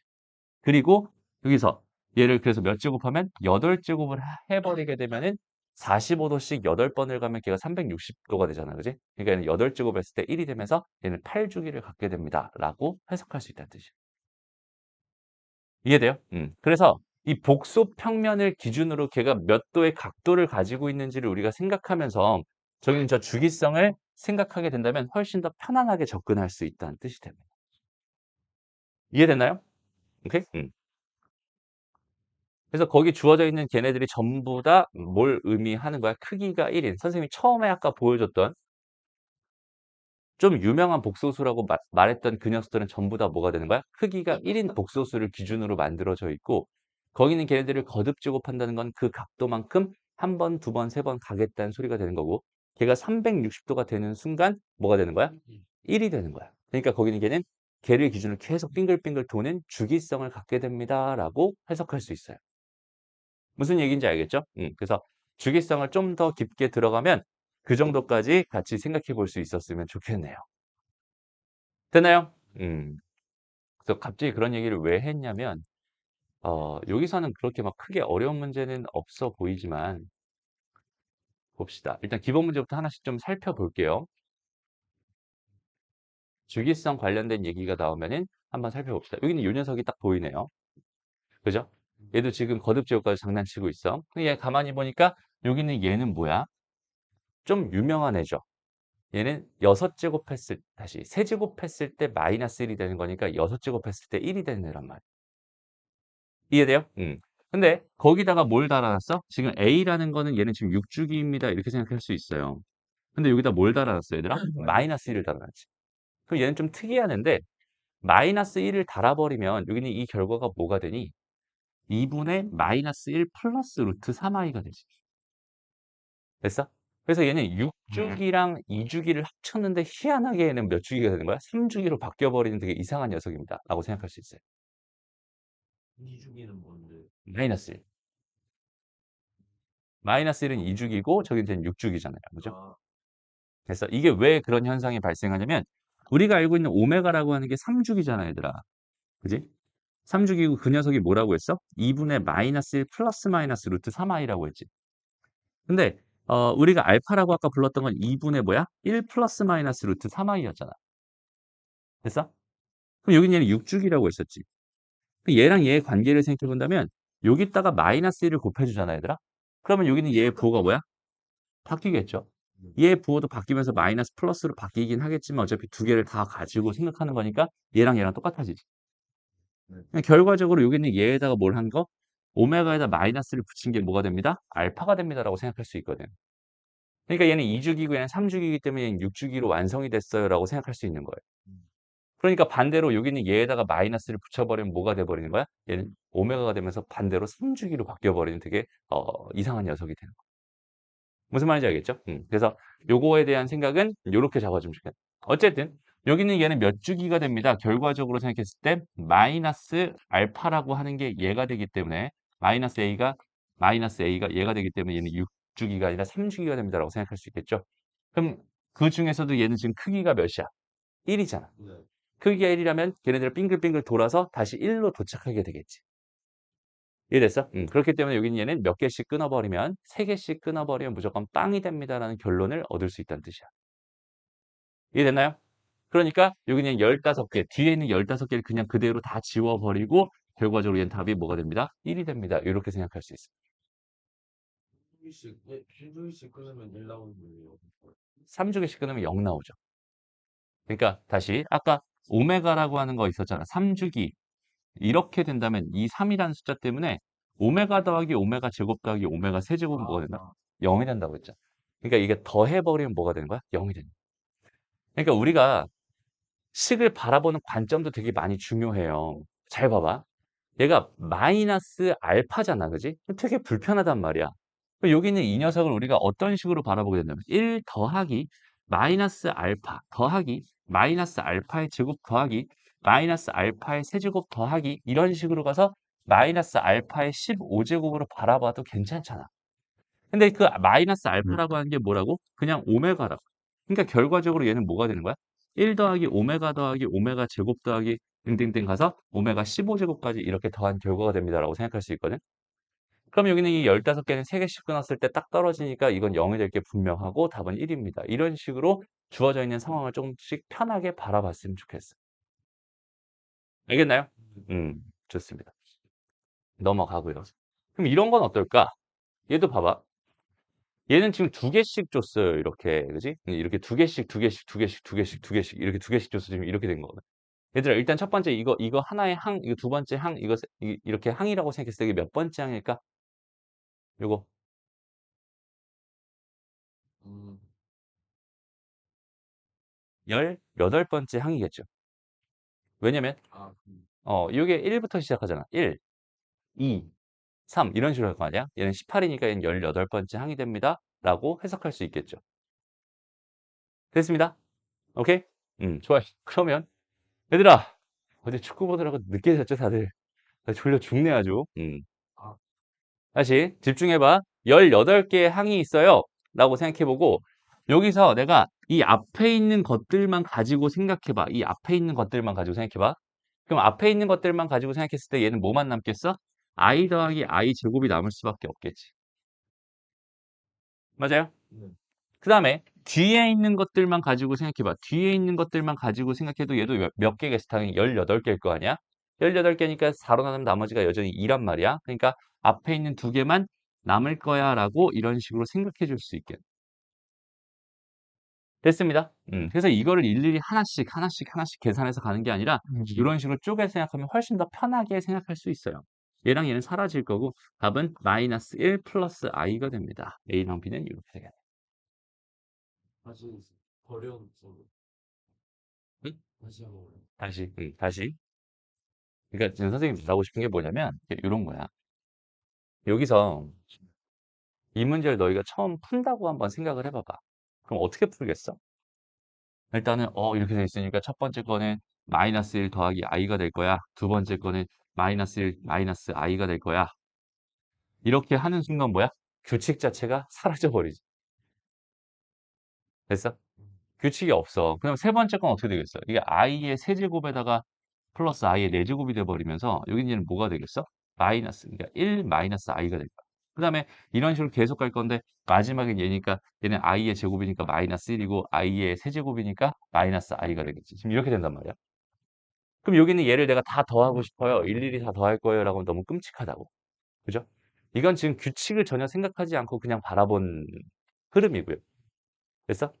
그리고 여기서 얘를 그래서 몇 제곱하면 8제곱을 해버리게 되면은 45도씩 8번을 가면 걔가 360도가 되잖아. 그지? 그러니까 얘는 8제곱 했을 때 1이 되면서 얘는 8주기를 갖게 됩니다. 라고 해석할 수 있다는 뜻이야. 이해돼요? 그래서 이 복소 평면을 기준으로 걔가 몇 도의 각도를 가지고 있는지를 우리가 생각하면서 저기는 저 주기성을 생각하게 된다면 훨씬 더 편안하게 접근할 수 있다는 뜻이 됩니다. 이해됐나요? 오케이? 그래서 거기 주어져 있는 걔네들이 전부 다 뭘 의미하는 거야? 크기가 1인. 선생님이 처음에 아까 보여줬던 좀 유명한 복소수라고 말했던 그 녀석들은 전부 다 뭐가 되는 거야? 크기가 1인 복소수를 기준으로 만들어져 있고 거기는 걔네들을 거듭 제곱한다는 건 그 각도만큼 한 번, 두 번, 세 번 가겠다는 소리가 되는 거고 걔가 360도가 되는 순간 뭐가 되는 거야? 1이 되는 거야. 그러니까 거기는 걔는 걔를 기준으로 계속 빙글빙글 도는 주기성을 갖게 됩니다라고 해석할 수 있어요. 무슨 얘기인지 알겠죠? 그래서 주기성을 좀 더 깊게 들어가면 그 정도까지 같이 생각해 볼 수 있었으면 좋겠네요. 됐나요? 그래서 갑자기 그런 얘기를 왜 했냐면 여기서는 그렇게 막 크게 어려운 문제는 없어 보이지만 봅시다. 일단 기본 문제부터 하나씩 좀 살펴볼게요. 주기성 관련된 얘기가 나오면은 한번 살펴봅시다. 여기는 요 녀석이 딱 보이네요. 그죠? 얘도 지금 거듭제곱까지 장난치고 있어. 근데 얘 가만히 보니까 여기는 얘는 뭐야? 좀 유명한 애죠. 얘는 6제곱 했을 다시 세제곱 했을 때 마이너스 1이 되는 거니까 6제곱 했을 때 1이 되는 애란 말이야. 이해돼요? 근데 거기다가 뭘 달아놨어? 지금 A라는 거는 얘는 지금 6주기입니다. 이렇게 생각할 수 있어요. 근데 여기다 뭘 달아놨어, 얘들아? 마이너스 1을 달아놨지. 그럼 얘는 좀 특이한 애인데 마이너스 1을 달아버리면 여기는 이 결과가 뭐가 되니? 2분의 마이너스 1 플러스 루트 3i가 되지. 됐어? 그래서 얘는 6주기랑 2주기를 합쳤는데 희한하게 얘는 몇 주기가 되는 거야? 3주기로 바뀌어버리는 되게 이상한 녀석입니다. 라고 생각할 수 있어요. 이주기는 뭔데? 마이너스 1. 마이너스 1은 2주기고 저기는 6주기잖아요. 그죠? 아, 그래서 이게 왜 그런 현상이 발생하냐면 우리가 알고 있는 오메가라고 하는 게 3주기잖아, 얘들아. 그지? 3주기고 그 녀석이 뭐라고 했어? 2분의 마이너스 1 플러스 마이너스 루트 3i라고 했지. 근데 우리가 알파라고 아까 불렀던 건 2분의 뭐야? 1 플러스 마이너스 루트 3i였잖아. 됐어? 그럼 여긴 얘는 6주기라고 했었지. 얘랑 얘의 관계를 생각해 본다면 여기다가 마이너스 1을 곱해주잖아, 얘들아. 그러면 여기는 얘의 부호가 뭐야? 바뀌겠죠. 얘의 부호도 바뀌면서 마이너스 플러스로 바뀌긴 하겠지만 어차피 두 개를 다 가지고 생각하는 거니까 얘랑 얘랑 똑같아지지. 네. 그냥 결과적으로 여기는 얘에다가 뭘 한 거? 오메가에다 마이너스를 붙인 게 뭐가 됩니다? 알파가 됩니다라고 생각할 수 있거든. 그러니까 얘는 2주기고 얘는 3주기이기 때문에 얘는 6주기로 완성이 됐어요라고 생각할 수 있는 거예요. 그러니까 반대로 여기는 얘에다가 마이너스를 붙여버리면 뭐가 돼버리는 거야? 얘는 오메가가 되면서 반대로 3주기로 바뀌어버리는 되게 이상한 녀석이 되는 거야. 무슨 말인지 알겠죠? 그래서 요거에 대한 생각은 요렇게 잡아주면 좋겠다. 어쨌든 여기는 얘는 몇 주기가 됩니다. 결과적으로 생각했을 때 마이너스 알파라고 하는 게 얘가 되기 때문에 마이너스 A가 얘가 되기 때문에 얘는 6주기가 아니라 3주기가 됩니다라고 생각할 수 있겠죠. 그럼 그 중에서도 얘는 지금 크기가 몇이야? 1이잖아. 네. 크기가 1이라면 걔네들 빙글빙글 돌아서 다시 1로 도착하게 되겠지. 이해됐어? 그렇기 때문에 여기는 얘는 몇 개씩 끊어버리면 3개씩 끊어버리면 무조건 빵이 됩니다라는 결론을 얻을 수 있다는 뜻이야. 이해됐나요? 그러니까 여기 그냥 15개, 뒤에 있는 15개를 그냥 그대로 다 지워버리고 결과적으로 얘는 답이 뭐가 됩니다? 1이 됩니다. 이렇게 생각할 수 있어요. 주기씩 끊으면 1 나오는 거예요. 3주기씩 끊으면 0 나오죠. 그러니까 다시 아까 오메가라고 하는 거 있었잖아. 3주기. 이렇게 된다면 이 3이라는 숫자 때문에 오메가 더하기 오메가 제곱 더하기 오메가 세제곱은 뭐가 된다? 0이 된다고 했죠. 그러니까 이게 더해버리면 뭐가 되는 거야? 0이 되는 거야. 그러니까 우리가 식을 바라보는 관점도 되게 많이 중요해요. 잘 봐봐. 얘가 마이너스 알파잖아, 그지? 되게 불편하단 말이야. 그럼 여기 있는 이 녀석을 우리가 어떤 식으로 바라보게 된다면 1 더하기 마이너스 알파 더하기 마이너스 알파의 제곱 더하기 마이너스 알파의 세제곱 더하기 이런 식으로 가서 마이너스 알파의 15제곱으로 바라봐도 괜찮잖아. 근데 그 마이너스 알파라고 하는 게 뭐라고? 그냥 오메가라고. 그러니까 결과적으로 얘는 뭐가 되는 거야? 1 더하기 오메가 더하기 오메가 제곱 더하기 등등등 가서 오메가 15제곱까지 이렇게 더한 결과가 됩니다라고 생각할 수 있거든. 그럼 여기는 이 15개는 3개씩 끊었을 때 딱 떨어지니까 이건 0이 될 게 분명하고 답은 1입니다. 이런 식으로 주어져 있는 상황을 조금씩 편하게 바라봤으면 좋겠어. 알겠나요? 좋습니다. 넘어가고요. 그럼 이런 건 어떨까? 얘도 봐봐. 얘는 지금 2개씩 줬어요. 이렇게. 그지? 이렇게 2개씩, 2개씩, 2개씩, 2개씩, 2개씩, 이렇게 2개씩 줬어. 지금 이렇게 된 거거든. 얘들아, 일단 첫 번째 이거 하나의 항, 이거 두 번째 항, 이렇게 항이라고 생각했을 때 이게 몇 번째 항일까? 요거. 음, 18번째 항이겠죠. 왜냐면, 아, 요게 1부터 시작하잖아. 1, 2, 3 이런 식으로 할 거 아니야? 얘는 18이니까 얘는 18번째 항이 됩니다. 라고 해석할 수 있겠죠. 됐습니다. 오케이? 좋아요. 그러면 얘들아, 어제 축구 보느라고 늦게 잤죠, 다들? 나 졸려 죽네 아주. 아, 다시 집중해봐. 18개의 항이 있어요. 라고 생각해보고 여기서 내가 이 앞에 있는 것들만 가지고 생각해봐. 이 앞에 있는 것들만 가지고 생각해봐. 그럼 앞에 있는 것들만 가지고 생각했을 때 얘는 뭐만 남겠어? i 더하기 i 제곱이 남을 수밖에 없겠지. 맞아요? 네. 그 다음에 뒤에 있는 것들만 가지고 생각해봐. 뒤에 있는 것들만 가지고 생각해도 얘도 몇 개겠어? 당연히 18개일 거 아니야? 18개니까 4로 나누면 나머지가 여전히 2란 말이야. 그러니까 앞에 있는 2개만 남을 거야 라고 이런 식으로 생각해 줄 수 있게. 됐습니다. 그래서 이거를 일일이 하나씩 하나씩 하나씩 계산해서 가는 게 아니라 이런 식으로 쪼개 생각하면 훨씬 더 편하게 생각할 수 있어요. 얘랑 얘는 사라질 거고 답은 마이너스 1 플러스 i가 됩니다. a랑 b는 이렇게 되겠네. 다시 버려놓고 응? 다시 한번. 다시. 그러니까 지금 선생님이 말하고 싶은 게 뭐냐면 이런 거야. 여기서 이 문제를 너희가 처음 푼다고 한번 생각을 해봐봐. 그럼 어떻게 풀겠어? 일단은 이렇게 돼 있으니까 첫 번째 거는 마이너스 1 더하기 i가 될 거야. 두 번째 거는 마이너스 1 마이너스 i가 될 거야. 이렇게 하는 순간 뭐야? 규칙 자체가 사라져 버리지. 됐어? 규칙이 없어. 그럼 세 번째 건 어떻게 되겠어? 이게 i의 세제곱에다가 플러스 i의 4제곱이 돼버리면서 여기는 뭐가 되겠어? 마이너스. 그러니까 1 마이너스 i가 될 거야. 그 다음에 이런 식으로 계속 갈 건데 마지막엔 얘니까 얘는 i의 제곱이니까 마이너스 1이고 i의 세제곱이니까 마이너스 i가 되겠지. 지금 이렇게 된단 말이야. 그럼 여기는 얘를 내가 다 더하고 싶어요. 일일이 다 더할 거예요. 라고 하면 너무 끔찍하다고. 그죠? 이건 지금 규칙을 전혀 생각하지 않고 그냥 바라본 흐름이고요. 그래서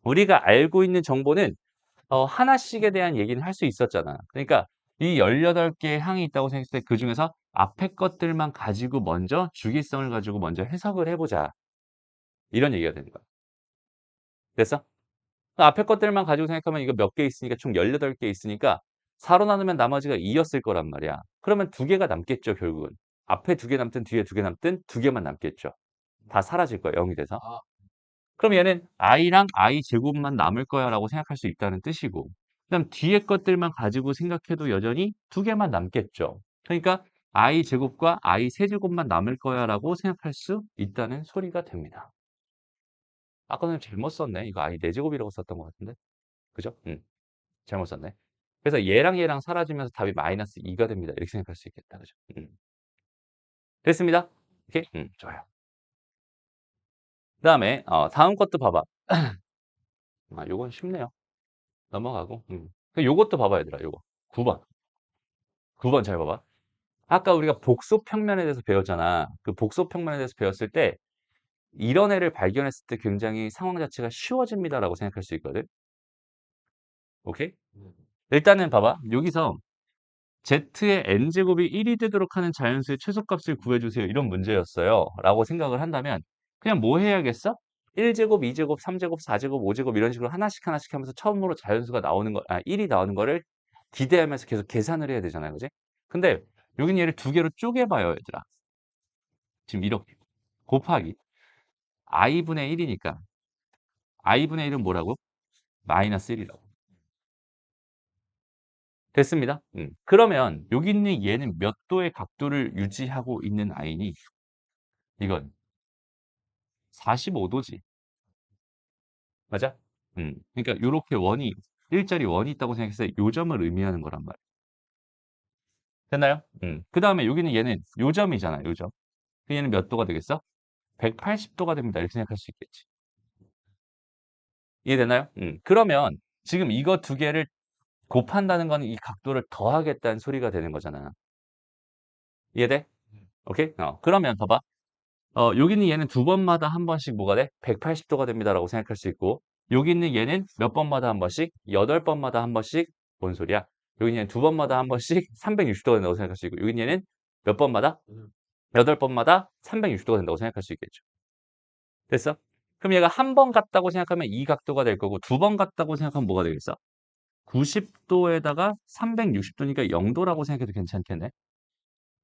우리가 알고 있는 정보는 하나씩에 대한 얘기는 할 수 있었잖아. 그러니까 이 18개의 항이 있다고 생각했을 때 그중에서 앞에 것들만 가지고 먼저 주기성을 가지고 먼저 해석을 해보자. 이런 얘기가 되는 거야. 됐어? 앞에 것들만 가지고 생각하면 이거 몇 개 있으니까 총 18개 있으니까 4로 나누면 나머지가 2였을 거란 말이야. 그러면 2개가 남겠죠, 결국은. 앞에 2개 남든 뒤에 2개 남든 2개만 남겠죠. 다 사라질 거야, 0이 돼서. 아, 그럼 얘는 i랑 i 제곱만 남을 거야 라고 생각할 수 있다는 뜻이고 그다음 뒤에 것들만 가지고 생각해도 여전히 2개만 남겠죠. 그러니까 i 제곱과 i 세제곱만 남을 거야 라고 생각할 수 있다는 소리가 됩니다. 아까는 잘못 썼네. 이거 i 4제곱이라고 썼던 것 같은데. 그죠? 잘못 썼네. 그래서 얘랑 얘랑 사라지면서 답이 마이너스 2가 됩니다. 이렇게 생각할 수 있겠다. 그죠? 됐습니다. 오케이? 좋아요. 그 다음에 다음 것도 봐봐. 요건 쉽네요. 넘어가고. 요것도 봐봐, 얘들아, 요거. 9번. 9번 잘 봐봐. 아까 우리가 복소평면에 대해서 배웠잖아. 그 복소평면에 대해서 배웠을 때, 이런 애를 발견했을 때 굉장히 상황 자체가 쉬워집니다라고 생각할 수 있거든. 오케이? 네. 일단은 봐봐. 여기서 z의 n제곱이 1이 되도록 하는 자연수의 최소값을 구해주세요. 이런 문제였어요. 라고 생각을 한다면 그냥 뭐 해야겠어? 1제곱, 2제곱, 3제곱, 4제곱, 5제곱 이런 식으로 하나씩 하나씩 하면서 처음으로 자연수가 나오는 거, 1이 나오는 거를 기대하면서 계속 계산을 해야 되잖아요. 그지? 근데 여기는 얘를 두 개로 쪼개봐요, 얘들아. 지금 이렇게. 곱하기. i분의 1이니까. i분의 1은 뭐라고? 마이너스 1이라고. 됐습니다. 그러면 여기 있는 얘는 몇 도의 각도를 유지하고 있는 아이니? 이건 45도지. 맞아? 그러니까 요렇게 원이, 일자리 원이 있다고 생각해서 요 점을 의미하는 거란 말이야. 됐나요? 그 다음에 여기는 얘는 요 점이잖아, 요 점. 그 얘는 몇 도가 되겠어? 180도가 됩니다. 이렇게 생각할 수 있겠지. 이해되나요? 그러면 지금 이거 두 개를 곱한다는 건 이 각도를 더하겠다는 소리가 되는 거잖아. 이해돼? 오케이? 그러면 봐봐. 여기 있는 얘는 두 번마다 한 번씩 뭐가 돼? 180도가 됩니다라고 생각할 수 있고, 여기 있는 얘는 몇 번마다 한 번씩? 8번마다 한 번씩? 뭔 소리야? 여기 있는 얘는 두 번마다 한 번씩 360도가 된다고 생각할 수 있고, 여기 있는 얘는 몇 번마다? 8번마다 360도가 된다고 생각할 수 있겠죠. 됐어? 그럼 얘가 한 번 갔다고 생각하면 이 각도가 될 거고, 두 번 갔다고 생각하면 뭐가 되겠어? 90도에다가 360도니까 0도라고 생각해도 괜찮겠네?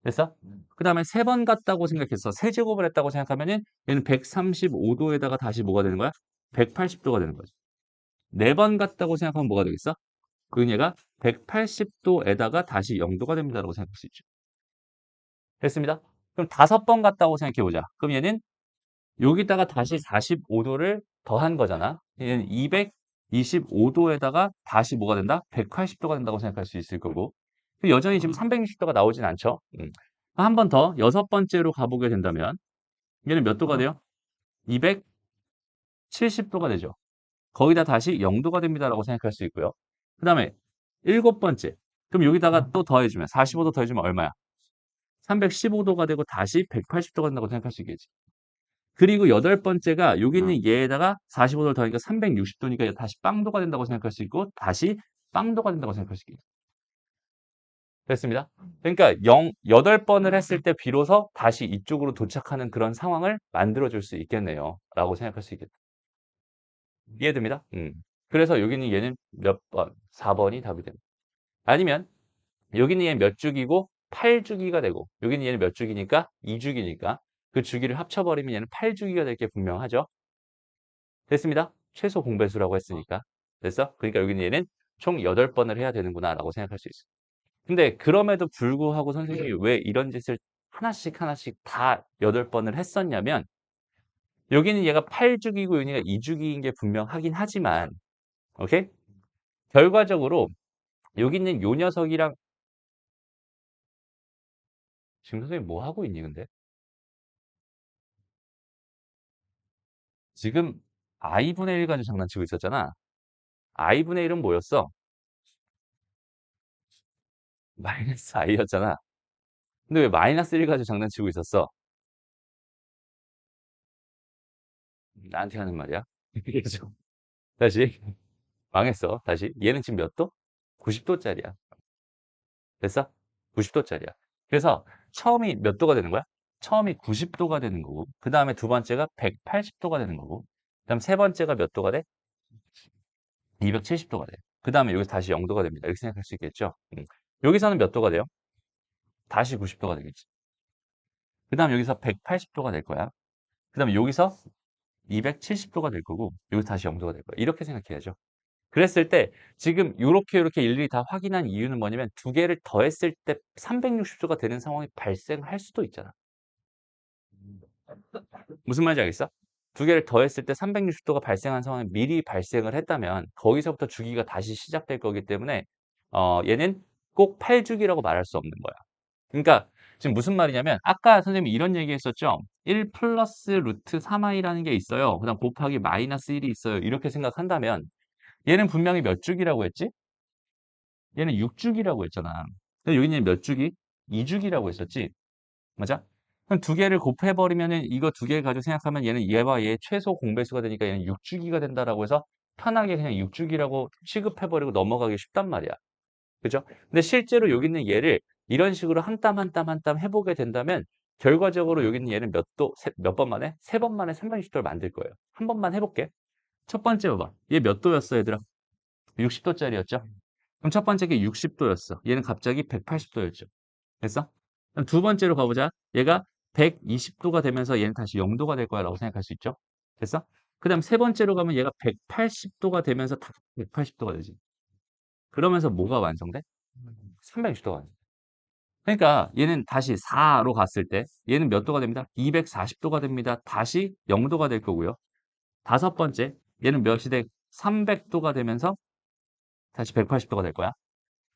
됐어? 그 다음에 세 번 갔다고 생각했어. 세제곱을 했다고 생각하면은 얘는 135도에다가 다시 뭐가 되는 거야? 180도가 되는 거지. 네 번 갔다고 생각하면 뭐가 되겠어? 그 얘가 180도에다가 다시 0도가 됩니다라고 생각할 수 있죠. 됐습니다. 그럼 다섯 번 갔다고 생각해 보자. 그럼 얘는 여기다가 다시 45도를 더한 거잖아. 얘는 225도에다가 다시 뭐가 된다? 180도가 된다고 생각할 수 있을 거고. 여전히 지금 360도가 나오진 않죠. 한 번 더 여섯 번째로 가보게 된다면 얘는 몇 도가 돼요? 270도가 되죠. 거기다 다시 0도가 됩니다라고 생각할 수 있고요. 그 다음에 일곱 번째. 그럼 여기다가 또 더해주면 45도 더해주면 얼마야? 315도가 되고 다시 180도가 된다고 생각할 수 있겠지. 그리고 여덟 번째가 여기 있는 얘에다가 45도를 더하니까 360도니까 다시 빵도가 된다고 생각할 수 있고 다시 빵도가 된다고 생각할 수 있겠죠. 됐습니다. 그러니까 8번을 했을 때 비로소 다시 이쪽으로 도착하는 그런 상황을 만들어줄 수 있겠네요. 라고 생각할 수 있겠다. 이해됩니다? 그래서 여기는 얘는 몇 번? 4번이 답이 됩니다. 아니면 여기는 얘는 몇 주기고 8주기가 되고 여기는 얘는 몇 주기니까 2주기니까 그 주기를 합쳐버리면 얘는 8주기가 될 게 분명하죠. 됐습니다. 최소 공배수라고 했으니까. 됐어? 그러니까 여기는 얘는 총 8번을 해야 되는구나 라고 생각할 수 있어요. 근데 그럼에도 불구하고 선생님이 왜 이런 짓을 하나씩 하나씩 다 8번을 했었냐면 여기는 얘가 8주기고 여기가 2주기인 게 분명하긴 하지만 오케이? 결과적으로 여기 있는 요 녀석이랑 지금 선생님 뭐 하고 있니 근데? 지금 i분의 1 가지고 장난치고 있었잖아. i분의 1은 뭐였어? 마이너스 i였잖아. 근데 왜 마이너스 1 가지고 장난치고 있었어? 나한테 하는 말이야. 그래서 다시 망했어. 다시 얘는 지금 몇 도? 90도짜리야. 됐어? 90도짜리야. 그래서 처음이 몇 도가 되는 거야? 처음이 90도가 되는 거고 그 다음에 두 번째가 180도가 되는 거고 그 다음 세 번째가 몇 도가 돼? 270도가 돼. 그 다음에 여기서 다시 0도가 됩니다. 이렇게 생각할 수 있겠죠? 여기서는 몇 도가 돼요? 다시 90도가 되겠지. 그 다음 여기서 180도가 될 거야. 그 다음에 여기서 270도가 될 거고 여기서 다시 0도가 될 거야. 이렇게 생각해야죠. 그랬을 때 지금 요렇게 일일이 다 확인한 이유는 뭐냐면 두 개를 더했을 때 360도가 되는 상황이 발생할 수도 있잖아. 무슨 말인지 알겠어? 두 개를 더했을 때 360도가 발생한 상황이 미리 발생을 했다면 거기서부터 주기가 다시 시작될 거기 때문에 얘는 꼭 8주기라고 말할 수 없는 거야. 그러니까 지금 무슨 말이냐면 아까 선생님이 이런 얘기 했었죠. 1 플러스 루트 3i라는 게 있어요. 그 다음 곱하기 마이너스 1이 있어요. 이렇게 생각한다면 얘는 분명히 몇 주기라고 했지? 얘는 6주기라고 했잖아. 근데 여기는 몇 주기? 2주기라고 했었지? 맞아? 그럼 두 개를 곱해버리면은 이거 두 개 가지고 생각하면 얘는 얘와 얘의 최소 공배수가 되니까 얘는 6주기가 된다라고 해서 편하게 그냥 6주기라고 취급해버리고 넘어가기 쉽단 말이야. 그죠? 근데 실제로 여기 있는 얘를 이런 식으로 한 땀 한 땀 한 땀 해보게 된다면 결과적으로 여기 있는 얘는 몇 번 만에? 3번 만에 360도를 만들 거예요. 한 번만 해볼게. 첫 번째 봐봐. 얘 몇 도였어, 얘들아? 60도짜리였죠? 그럼 첫 번째 게 60도였어. 얘는 갑자기 180도였죠. 됐어? 그럼 두 번째로 가보자. 얘가 120도가 되면서 얘는 다시 0도가 될 거야 라고 생각할 수 있죠. 됐어? 그 다음 세 번째로 가면 얘가 180도가 되면서 다 180도가 되지. 그러면서 뭐가 완성돼? 360도가 완성. 그러니까 얘는 다시 4로 갔을 때 얘는 몇 도가 됩니다? 240도가 됩니다. 다시 0도가 될 거고요. 다섯 번째 얘는 몇이 돼? 300도가 되면서 다시 180도가 될 거야.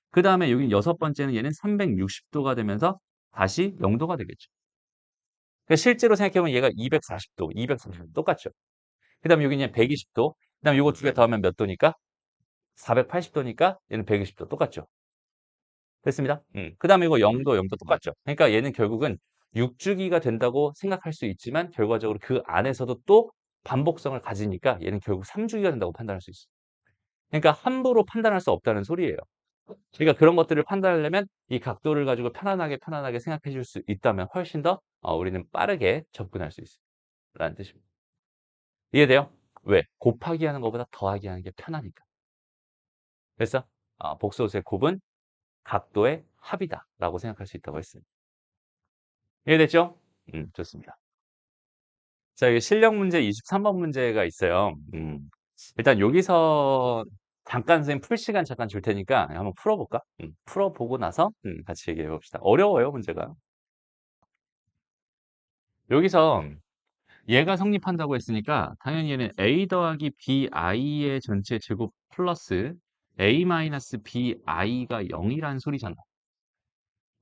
그 다음에 여기 여섯 번째는 얘는 360도가 되면서 다시 0도가 되겠죠. 그러니까 실제로 생각해보면 얘가 240도, 240도 똑같죠. 그 다음에 여기 이제 120도, 그 다음에 요거 두 개 더하면 몇 도니까? 480도니까 얘는 120도 똑같죠. 됐습니다. 그 다음에 이거 0도, 0도 똑같죠. 그러니까 얘는 결국은 6주기가 된다고 생각할 수 있지만 결과적으로 그 안에서도 또 반복성을 가지니까 얘는 결국 3주기가 된다고 판단할 수 있어. 그러니까 함부로 판단할 수 없다는 소리예요. 그러니까 그런 것들을 판단하려면 이 각도를 가지고 편안하게 생각해 줄 수 있다면 훨씬 더 우리는 빠르게 접근할 수 있어요. 라는 뜻입니다. 이해돼요? 왜? 곱하기 하는 것보다 더하기 하는 게 편하니까. 그래서 복소수의 곱은 각도의 합이다 라고 생각할 수 있다고 했습니다. 이해됐죠? 좋습니다. 자, 여기 실력 문제 23번 문제가 있어요. 일단 여기서 잠깐 선생님 풀 시간 잠깐 줄 테니까 한번 풀어볼까? 풀어보고 나서 같이 얘기해 봅시다. 어려워요, 문제가. 여기서 얘가 성립한다고 했으니까 당연히 얘는 a 더하기 bi의 전체 제곱 플러스 a 마이너스 bi가 0이라는 소리잖아.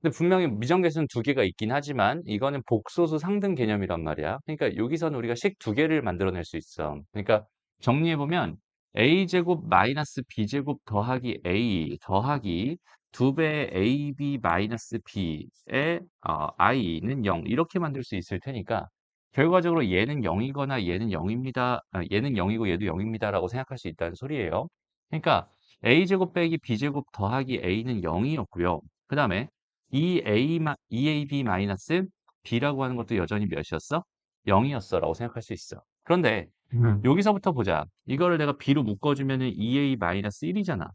근데 분명히 미정계수는 두 개가 있긴 하지만 이거는 복소수 상등 개념이란 말이야. 그러니까 여기서는 우리가 식 두 개를 만들어낼 수 있어. 그러니까 정리해보면 a제곱 마이너스 b제곱 더하기 a 더하기 2배 ab 마이너스 b의 i는 0 이렇게 만들 수 있을 테니까 결과적으로 얘는 0이거나 얘는 0입니다. 얘는 0이고 얘도 0입니다. 라고 생각할 수 있다는 소리예요. 그러니까 a제곱 빼기 b제곱 더하기 a는 0이었고요. 그 다음에 2ab 마이너스 b라고 하는 것도 여전히 몇이었어? 0이었어 라고 생각할 수 있어. 그런데 여기서부터 보자. 이거를 내가 b로 묶어주면 은 2a 마이너스 1이잖아.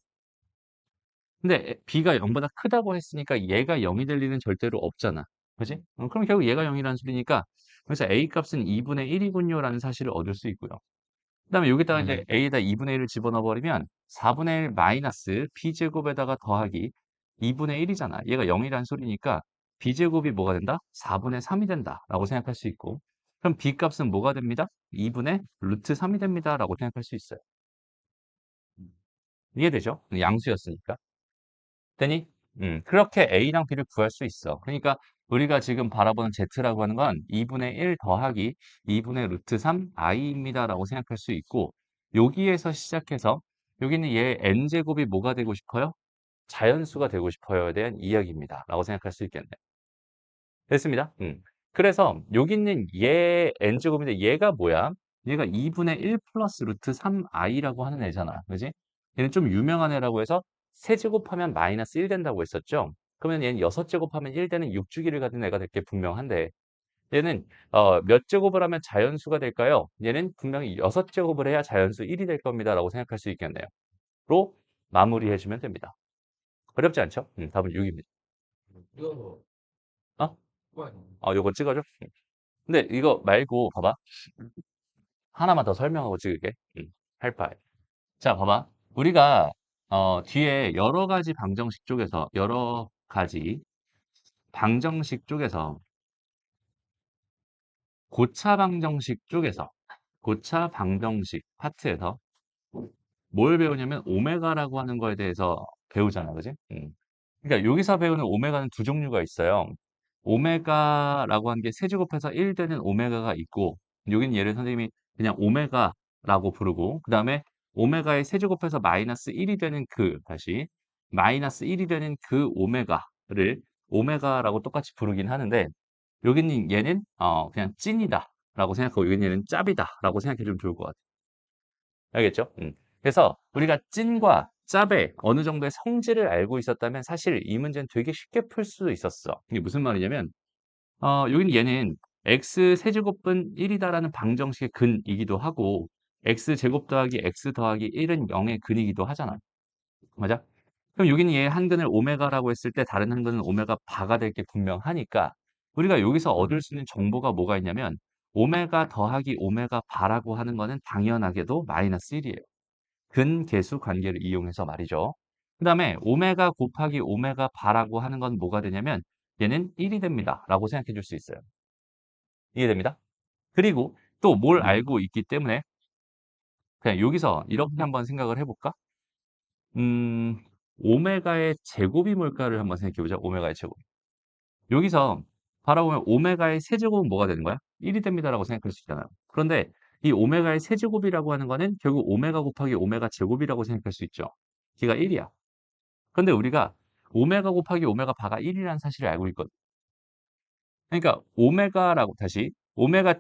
근데 b가 0보다 크다고 했으니까 얘가 0이 될 일은 절대로 없잖아. 그지? 그럼 결국 얘가 0이라는 소리니까 그래서 a 값은 2분의 1이군요 라는 사실을 얻을 수 있고요. 그 다음에 여기다가 이제 a에다 2분의 1을 집어넣어 버리면 4분의 1 마이너스 b제곱에다가 더하기 2분의 1이잖아. 얘가 0이라는 소리니까 b제곱이 뭐가 된다? 4분의 3이 된다 라고 생각할 수 있고 그럼 b 값은 뭐가 됩니다? 2분의 루트 3이 됩니다 라고 생각할 수 있어요. 이해되죠? 양수였으니까. 되니? 그렇게 a랑 b를 구할 수 있어. 그러니까 우리가 지금 바라보는 z라고 하는 건 2분의 1 더하기 2분의 루트 3 i입니다 라고 생각할 수 있고 여기에서 시작해서 여기는 얘 n제곱이 뭐가 되고 싶어요? 자연수가 되고 싶어요에 대한 이야기입니다 라고 생각할 수 있겠네. 됐습니다. 그래서 여기 있는 얘 n제곱인데 얘가 뭐야? 얘가 2분의 1 플러스 루트 3i라고 하는 애잖아. 그지? 얘는 좀 유명한 애라고 해서 세제곱하면 마이너스 1 된다고 했었죠. 그러면 얘는 6제곱하면 1 되는 6주기를 가진 애가 될 게 분명한데 얘는 몇 제곱을 하면 자연수가 될까요? 얘는 분명히 6제곱을 해야 자연수 1이 될 겁니다 라고 생각할 수 있겠네요. 로 마무리해 주면 됩니다. 어렵지 않죠? 답은 6입니다. 이거 어? 뭐야? 요거 찍어줘. 근데 이거 말고 봐봐. 하나만 더 설명하고 찍을게. 할파이. 자, 봐봐. 우리가 뒤에 여러 가지 방정식 쪽에서 고차 방정식 파트에서 뭘 배우냐면 오메가라고 하는 거에 대해서 배우잖아. 그지? 그러니까 여기서 배우는 오메가는 두 종류가 있어요. 오메가라고 하는 게 세제곱해서 1 되는 오메가가 있고 여기는 얘를 선생님이 그냥 오메가라고 부르고 그 다음에 오메가의 세제곱해서 마이너스 1이 되는 다시 마이너스 1이 되는 그 오메가를 오메가라고 똑같이 부르긴 하는데 여기는 얘는 그냥 찐이다라고 생각하고 여기는 얘는 짭이다라고 생각해 주면 좋을 것 같아요. 알겠죠? 그래서 우리가 찐과 짭의 어느 정도의 성질을 알고 있었다면 사실 이 문제는 되게 쉽게 풀 수 있었어. 이게 무슨 말이냐면 여기는 얘는 x 세제곱은 1이다라는 방정식의 근이기도 하고 x 제곱 더하기 x 더하기 1은 0의 근이기도 하잖아. 맞아? 그럼 여기는 얘 한 근을 오메가라고 했을 때 다른 한 근은 오메가 바가 될 게 분명하니까 우리가 여기서 얻을 수 있는 정보가 뭐가 있냐면 오메가 더하기 오메가 바라고 하는 거는 당연하게도 마이너스 1이에요. 근계수 관계를 이용해서 말이죠. 그 다음에 오메가 곱하기 오메가 바라고 하는 건 뭐가 되냐면 얘는 1이 됩니다. 라고 생각해 줄 수 있어요. 이해됩니다? 그리고 또 뭘 알고 있기 때문에 그냥 여기서 이렇게 한번 생각을 해볼까? 오메가의 제곱이 뭘까를 한번 생각해 보자. 오메가의 제곱. 여기서 바라보면 오메가의 세제곱은 뭐가 되는 거야? 1이 됩니다라고 생각할 수 있잖아요. 그런데 이 오메가의 세제곱이라고 하는 거는 결국 오메가 곱하기 오메가 제곱이라고 생각할 수 있죠. 걔가 1이야. 그런데 우리가 오메가 곱하기 오메가 바가 1이라는 사실을 알고 있거든. 그러니까 오메가라고 다시 오메가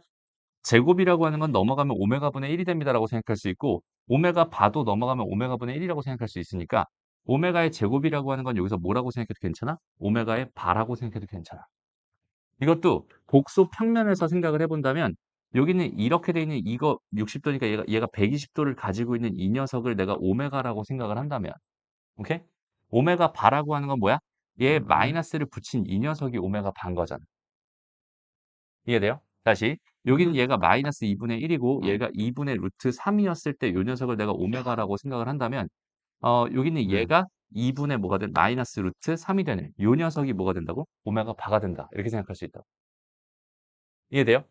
제곱이라고 하는 건 넘어가면 오메가분의 1이 됩니다라고 생각할 수 있고 오메가 바도 넘어가면 오메가분의 1이라고 생각할 수 있으니까 오메가의 제곱이라고 하는 건 여기서 뭐라고 생각해도 괜찮아? 오메가의 바라고 생각해도 괜찮아. 이것도 복소 평면에서 생각을 해본다면 여기는 이렇게 돼 있는 이거 60도니까 얘가 120도를 가지고 있는 이 녀석을 내가 오메가라고 생각을 한다면 오케이? 오메가 바라고 하는 건 뭐야? 얘 마이너스를 붙인 이 녀석이 오메가 반 거잖아. 이해돼요? 다시 여기는 얘가 마이너스 2분의 1이고 얘가 2분의 루트 3이었을 때 이 녀석을 내가 오메가라고 생각을 한다면 여기는 얘가 2분의 뭐가 된 마이너스 루트 3이 되는 이 녀석이 뭐가 된다고? 오메가 바가 된다. 이렇게 생각할 수 있다. 이해돼요?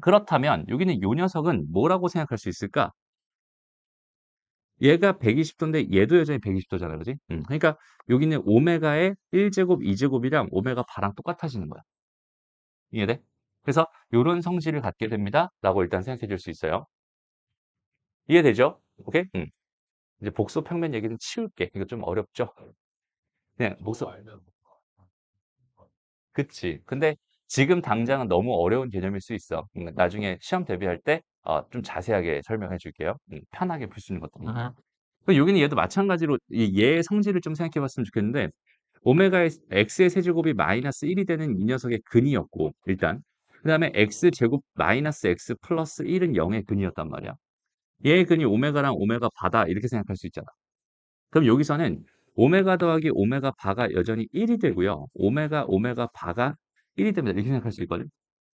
그렇다면 여기는 이 녀석은 뭐라고 생각할 수 있을까? 얘가 120도인데 얘도 여전히 120도잖아. 그지? 그러니까 여기는 오메가의 1제곱, 2제곱이랑 오메가 바랑 똑같아지는 거야. 이해돼? 그래서 요런 성질을 갖게 됩니다. 라고 일단 생각해 줄 수 있어요. 이해되죠? 오케이? 이제 복소 평면 얘기는 치울게. 이거 좀 어렵죠? 그냥 복소. 알면 그치. 근데 지금 당장은 너무 어려운 개념일 수 있어. 나중에 시험 대비할 때 좀 자세하게 설명해 줄게요. 편하게 풀 수 있는 것들. 여기는 얘도 마찬가지로 얘의 성질을 좀 생각해 봤으면 좋겠는데 오메가의 x의 세제곱이 마이너스 1이 되는 이 녀석의 근이었고 일단 그 다음에 x제곱 마이너스 x 플러스 1은 0의 근이었단 말이야. 얘의 근이 오메가랑 오메가 바다 이렇게 생각할 수 있잖아. 그럼 여기서는 오메가 더하기 오메가 바가 여전히 1이 되고요. 오메가 바가 1이 됩니다. 이렇게 생각할 수 있거든.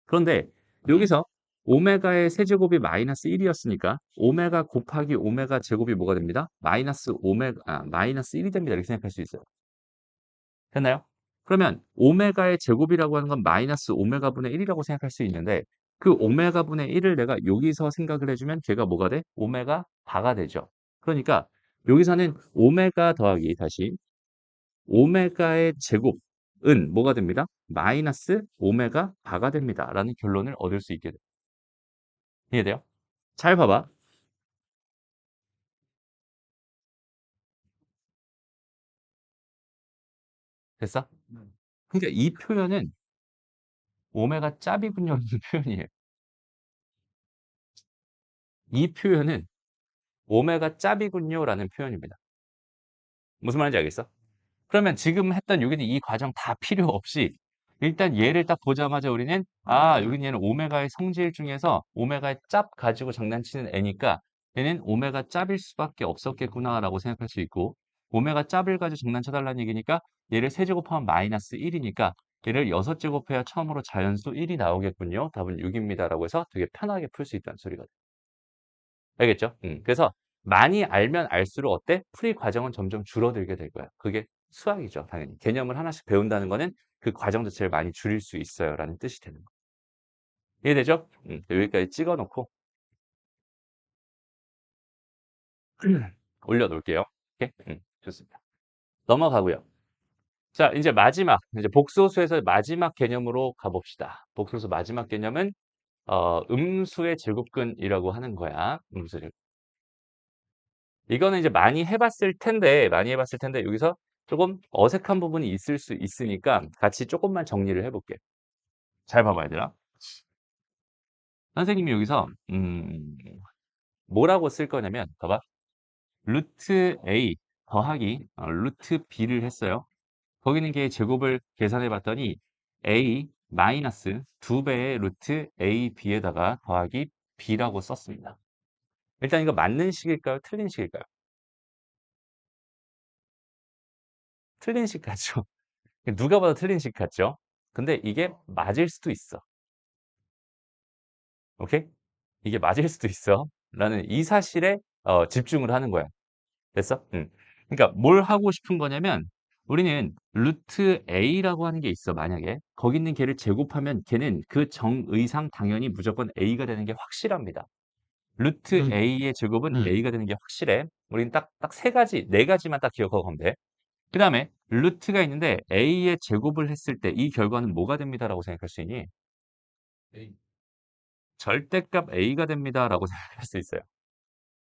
그런데 여기서 오메가의 세제곱이 마이너스 1이었으니까 오메가 곱하기 오메가 제곱이 뭐가 됩니다? 마이너스 1이 됩니다. 이렇게 생각할 수 있어요. 됐나요? 그러면 오메가의 제곱이라고 하는 건 마이너스 오메가분의 1이라고 생각할 수 있는데 그 오메가분의 1을 내가 여기서 생각을 해주면 걔가 뭐가 돼? 오메가 바가 되죠. 그러니까 여기서는 오메가 더하기 다시 오메가의 제곱은 뭐가 됩니다? 마이너스 오메가 바가 됩니다. 라는 결론을 얻을 수 있게 돼요. 이해돼요? 잘 봐봐. 됐어? 그러니까 이 표현은 오메가 짭이군요. 라는 표현이에요. 이 표현은 오메가 짭이군요. 라는 표현입니다. 무슨 말인지 알겠어? 그러면 지금 했던 여기는 이 과정 다 필요 없이 일단 얘를 딱 보자마자 우리는 여기는 얘는 오메가의 성질 중에서 오메가의 짭 가지고 장난치는 애니까 얘는 오메가 짭일 수밖에 없었겠구나라고 생각할 수 있고 오메가 짭을 가지고 장난쳐달라는 얘기니까 얘를 세제곱하면 마이너스 1이니까 얘를 6제곱해야 처음으로 자연수 1이 나오겠군요. 답은 6입니다라고 해서 되게 편하게 풀 수 있다는 소리가 돼요. 알겠죠? 그래서 많이 알면 알수록 어때? 풀이 과정은 점점 줄어들게 될 거야. 그게 수학이죠, 당연히. 개념을 하나씩 배운다는 거는 그 과정 자체를 많이 줄일 수 있어요라는 뜻이 되는 거. 이해되죠? 여기까지 찍어 놓고 올려놓을게요. 오케이? 좋습니다. 넘어가고요. 자, 이제 마지막, 이제 복소수에서 마지막 개념으로 가봅시다. 복소수 마지막 개념은 음수의 제곱근이라고 하는 거야. 음수를. 이거는 이제 많이 해봤을 텐데 여기서 조금 어색한 부분이 있을 수 있으니까 같이 조금만 정리를 해볼게. 잘 봐봐, 얘들아. 선생님이 여기서 뭐라고 쓸 거냐면 봐봐. 루트 A 더하기 루트 B를 했어요. 거기 있는 게 제곱을 계산해 봤더니 A 마이너스 2배의 루트 AB에다가 더하기 B라고 썼습니다. 일단 이거 맞는 식일까요? 틀린 식일까요? 틀린 식 같죠? 누가 봐도 틀린 식 같죠? 근데 이게 맞을 수도 있어. 오케이? 이게 맞을 수도 있어. 라는 이 사실에 집중을 하는 거야. 됐어? 그러니까 뭘 하고 싶은 거냐면 우리는 루트 A라고 하는 게 있어. 만약에 거기 있는 걔를 제곱하면 걔는 그 정의상 당연히 무조건 A가 되는 게 확실합니다. 루트 A의 제곱은 A가 되는 게 확실해. 우린 딱 세 가지, 네 가지만 딱 기억하고 가면 돼. 그 다음에 루트가 있는데 A의 제곱을 했을 때 이 결과는 뭐가 됩니다라고 생각할 수 있니? A. 절대값 A가 됩니다라고 생각할 수 있어요.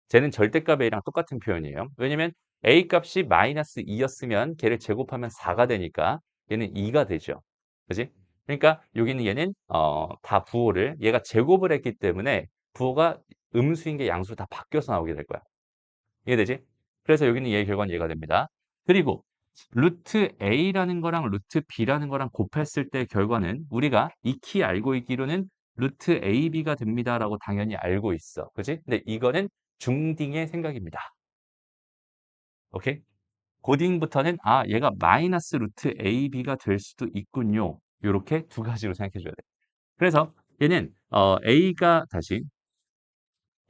쟤는 절대값 A랑 똑같은 표현이에요. 왜냐면 A 값이 마이너스 2였으면 걔를 제곱하면 4가 되니까 얘는 2가 되죠. 그지? 그러니까 여기는 얘는 다 부호를 얘가 제곱을 했기 때문에 부호가 음수인 게 양수로 다 바뀌어서 나오게 될 거야. 이해되지? 그래서 여기는 얘의 결과는 얘가 됩니다. 그리고 루트 A라는 거랑 루트 B라는 거랑 곱했을 때 결과는 우리가 익히 알고 있기로는 루트 AB가 됩니다라고 당연히 알고 있어. 그지? 근데 이거는 중딩의 생각입니다. 오케이? 고딩부터는 얘가 마이너스 루트 AB가 될 수도 있군요. 요렇게 두 가지로 생각해 줘야 돼. 그래서 얘는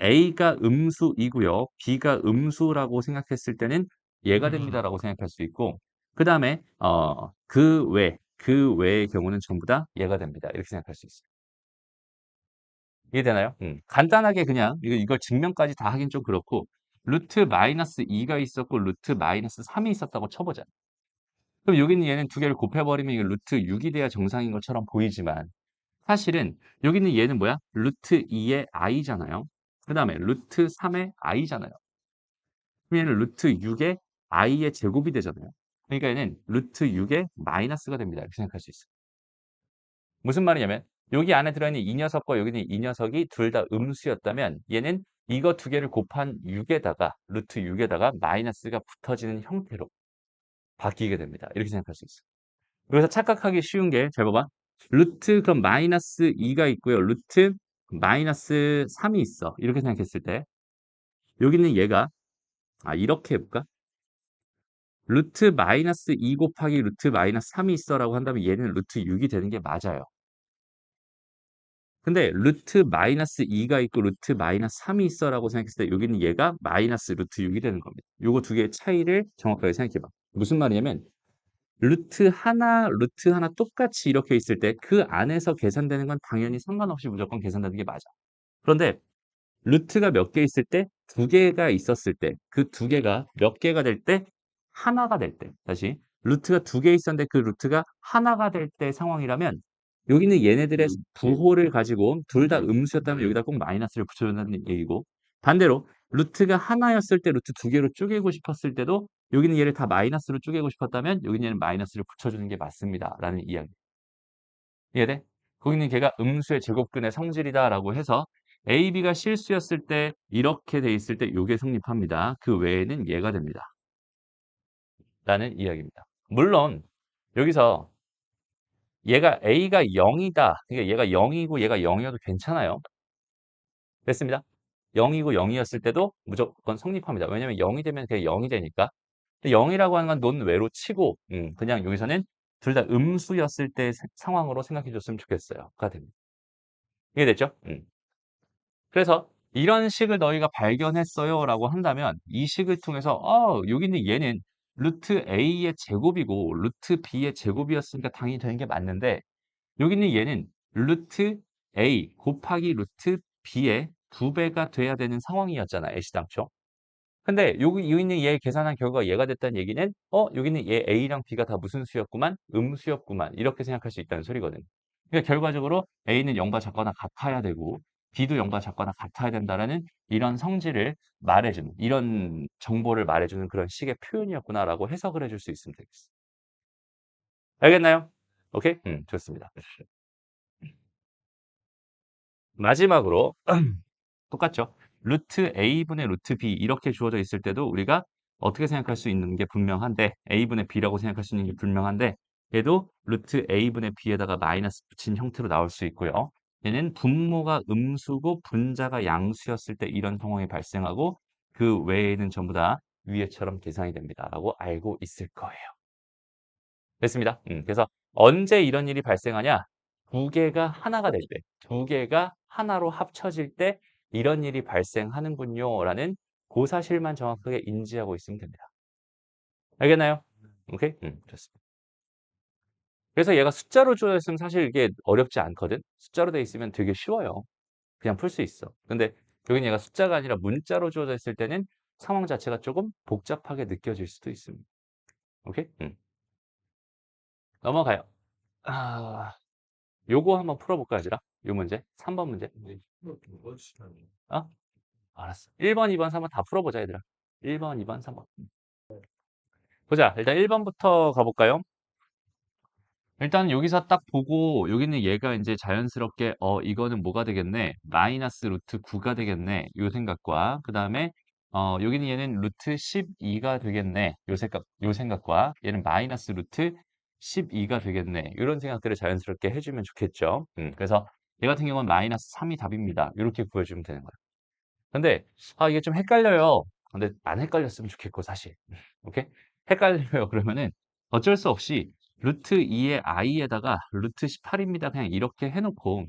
A가 음수이고요. B가 음수라고 생각했을 때는 얘가 됩니다라고 생각할 수 있고 그 다음에 그 외의 경우는 전부 다 얘가 됩니다. 이렇게 생각할 수 있어요. 이해되나요? 간단하게 그냥 이걸 증명까지 다 하긴 좀 그렇고 루트 마이너스 2가 있었고 루트 마이너스 3이 있었다고 쳐보자. 그럼 여기 있는 얘는 두 개를 곱해버리면 이거 루트 6이 돼야 정상인 것처럼 보이지만 사실은 여기 있는 얘는 뭐야? 루트 2의 i잖아요. 그 다음에 루트 3의 i잖아요. 그럼 얘는 루트 6의 i의 제곱이 되잖아요. 그러니까 얘는 루트 6의 마이너스가 됩니다. 이렇게 생각할 수 있어요. 무슨 말이냐면 여기 안에 들어있는 이 녀석과 여기 있는 이 녀석이 둘 다 음수였다면 얘는 이거 두 개를 곱한 6에다가 루트 6에다가 마이너스가 붙어지는 형태로 바뀌게 됩니다. 이렇게 생각할 수 있어요. 그래서 착각하기 쉬운 게 잘 봐봐. 루트 그럼 마이너스 2가 있고요. 루트 마이너스 3이 있어. 이렇게 생각했을 때 여기는 얘가 이렇게 해볼까? 루트 마이너스 2 곱하기 루트 마이너스 3이 있어라고 한다면 얘는 루트 6이 되는 게 맞아요. 근데 루트 마이너스 2가 있고 루트 마이너스 3이 있어라고 생각했을 때 여기는 얘가 마이너스 루트 6이 되는 겁니다. 요거 두 개의 차이를 정확하게 생각해봐. 무슨 말이냐면 루트 하나 똑같이 이렇게 있을 때 그 안에서 계산되는 건 당연히 상관없이 무조건 계산되는 게 맞아. 그런데 루트가 몇 개 있을 때, 두 개가 있었을 때, 그 두 개가 몇 개가 될 때, 하나가 될 때, 다시 루트가 두 개 있었는데 그 루트가 하나가 될 때 상황이라면 여기는 얘네들의 부호를 가지고 둘 다 음수였다면 여기다 꼭 마이너스를 붙여준다는 얘기고 반대로 루트가 하나였을 때 루트 두 개로 쪼개고 싶었을 때도 여기는 얘를 다 마이너스로 쪼개고 싶었다면 여기는 얘는 마이너스를 붙여주는 게 맞습니다. 라는 이야기. 이해돼? 거기는 걔가 음수의 제곱근의 성질이다라고 해서 A, B가 실수였을 때 이렇게 돼 있을 때 요게 성립합니다. 그 외에는 얘가 됩니다. 라는 이야기입니다. 물론 여기서 얘가 A가 0이다. 그러니까 얘가 0이고 얘가 0이어도 괜찮아요. 됐습니다. 0이고 0이었을 때도 무조건 성립합니다. 왜냐면 0이 되면 그게 0이 되니까. 0이라고 하는 건 논외로 치고 그냥 여기서는 둘 다 음수였을 때 상황으로 생각해 줬으면 좋겠어요. 가 됩니다. 이해됐죠? 그래서 이런 식을 너희가 발견했어요 라고 한다면 이 식을 통해서 여기 있는 얘는 루트 A의 제곱이고 루트 B의 제곱이었으니까 당연히 되는 게 맞는데 여기 있는 얘는 루트 A 곱하기 루트 B의 2배가 돼야 되는 상황이었잖아. 애시당초. 근데 여기 있는 얘 계산한 결과가 얘가 됐다는 얘기는 여기는 얘 A랑 B가 다 무슨 수였구만? 음수였구만. 이렇게 생각할 수 있다는 소리거든. 그러니까 결과적으로 A는 0과 작거나 같아야 되고 b도 0보다 작거나 같아야 된다라는 이런 성질을 말해주는, 이런 정보를 말해주는 그런 식의 표현이었구나라고 해석을 해줄 수 있으면 되겠어. 알겠나요? 오케이? 좋습니다. 마지막으로 똑같죠. 루트 a분의 루트 b 이렇게 주어져 있을 때도 우리가 어떻게 생각할 수 있는 게 분명한데, a분의 b라고 생각할 수 있는 게 분명한데, 얘도 루트 a분의 b에다가 마이너스 붙인 형태로 나올 수 있고요. 얘는 분모가 음수고 분자가 양수였을 때 이런 상황이 발생하고, 그 외에는 전부 다 위에처럼 계산이 됩니다 라고 알고 있을 거예요. 됐습니다. 그래서 언제 이런 일이 발생하냐? 두 개가 하나가 될 때, 두 개가 하나로 합쳐질 때 이런 일이 발생하는군요 라는 그 사실만 정확하게 인지하고 있으면 됩니다. 알겠나요? 오케이? 좋습니다. 그래서 얘가 숫자로 주어져 있으면 사실 이게 어렵지 않거든? 숫자로 돼 있으면 되게 쉬워요. 그냥 풀 수 있어. 근데 여기는 얘가 숫자가 아니라 문자로 주어져 있을 때는 상황 자체가 조금 복잡하게 느껴질 수도 있습니다. 오케이? 넘어가요. 아, 요거 한번 풀어볼까, 얘들아? 요 문제? 3번 문제. 근데 이거 뭐 시간이 어? 알았어. 1번, 2번, 3번 다 풀어보자, 얘들아. 1번, 2번, 3번. 보자. 일단 1번부터 가볼까요? 일단 여기서 딱 보고 여기는 얘가 이제 자연스럽게 이거는 뭐가 되겠네? 마이너스 루트 9가 되겠네. 요 생각과 그 다음에 여기는 얘는 루트 12가 되겠네. 요 생각과 얘는 마이너스 루트 12가 되겠네. 이런 생각들을 자연스럽게 해주면 좋겠죠. 그래서 얘 같은 경우는 마이너스 3이 답입니다. 이렇게 구해주면 되는 거예요. 근데 이게 좀 헷갈려요. 근데 안 헷갈렸으면 좋겠고 사실. 오케이? 헷갈려요. 그러면은 어쩔 수 없이 루트 2의 i에다가 루트 18입니다. 그냥 이렇게 해놓고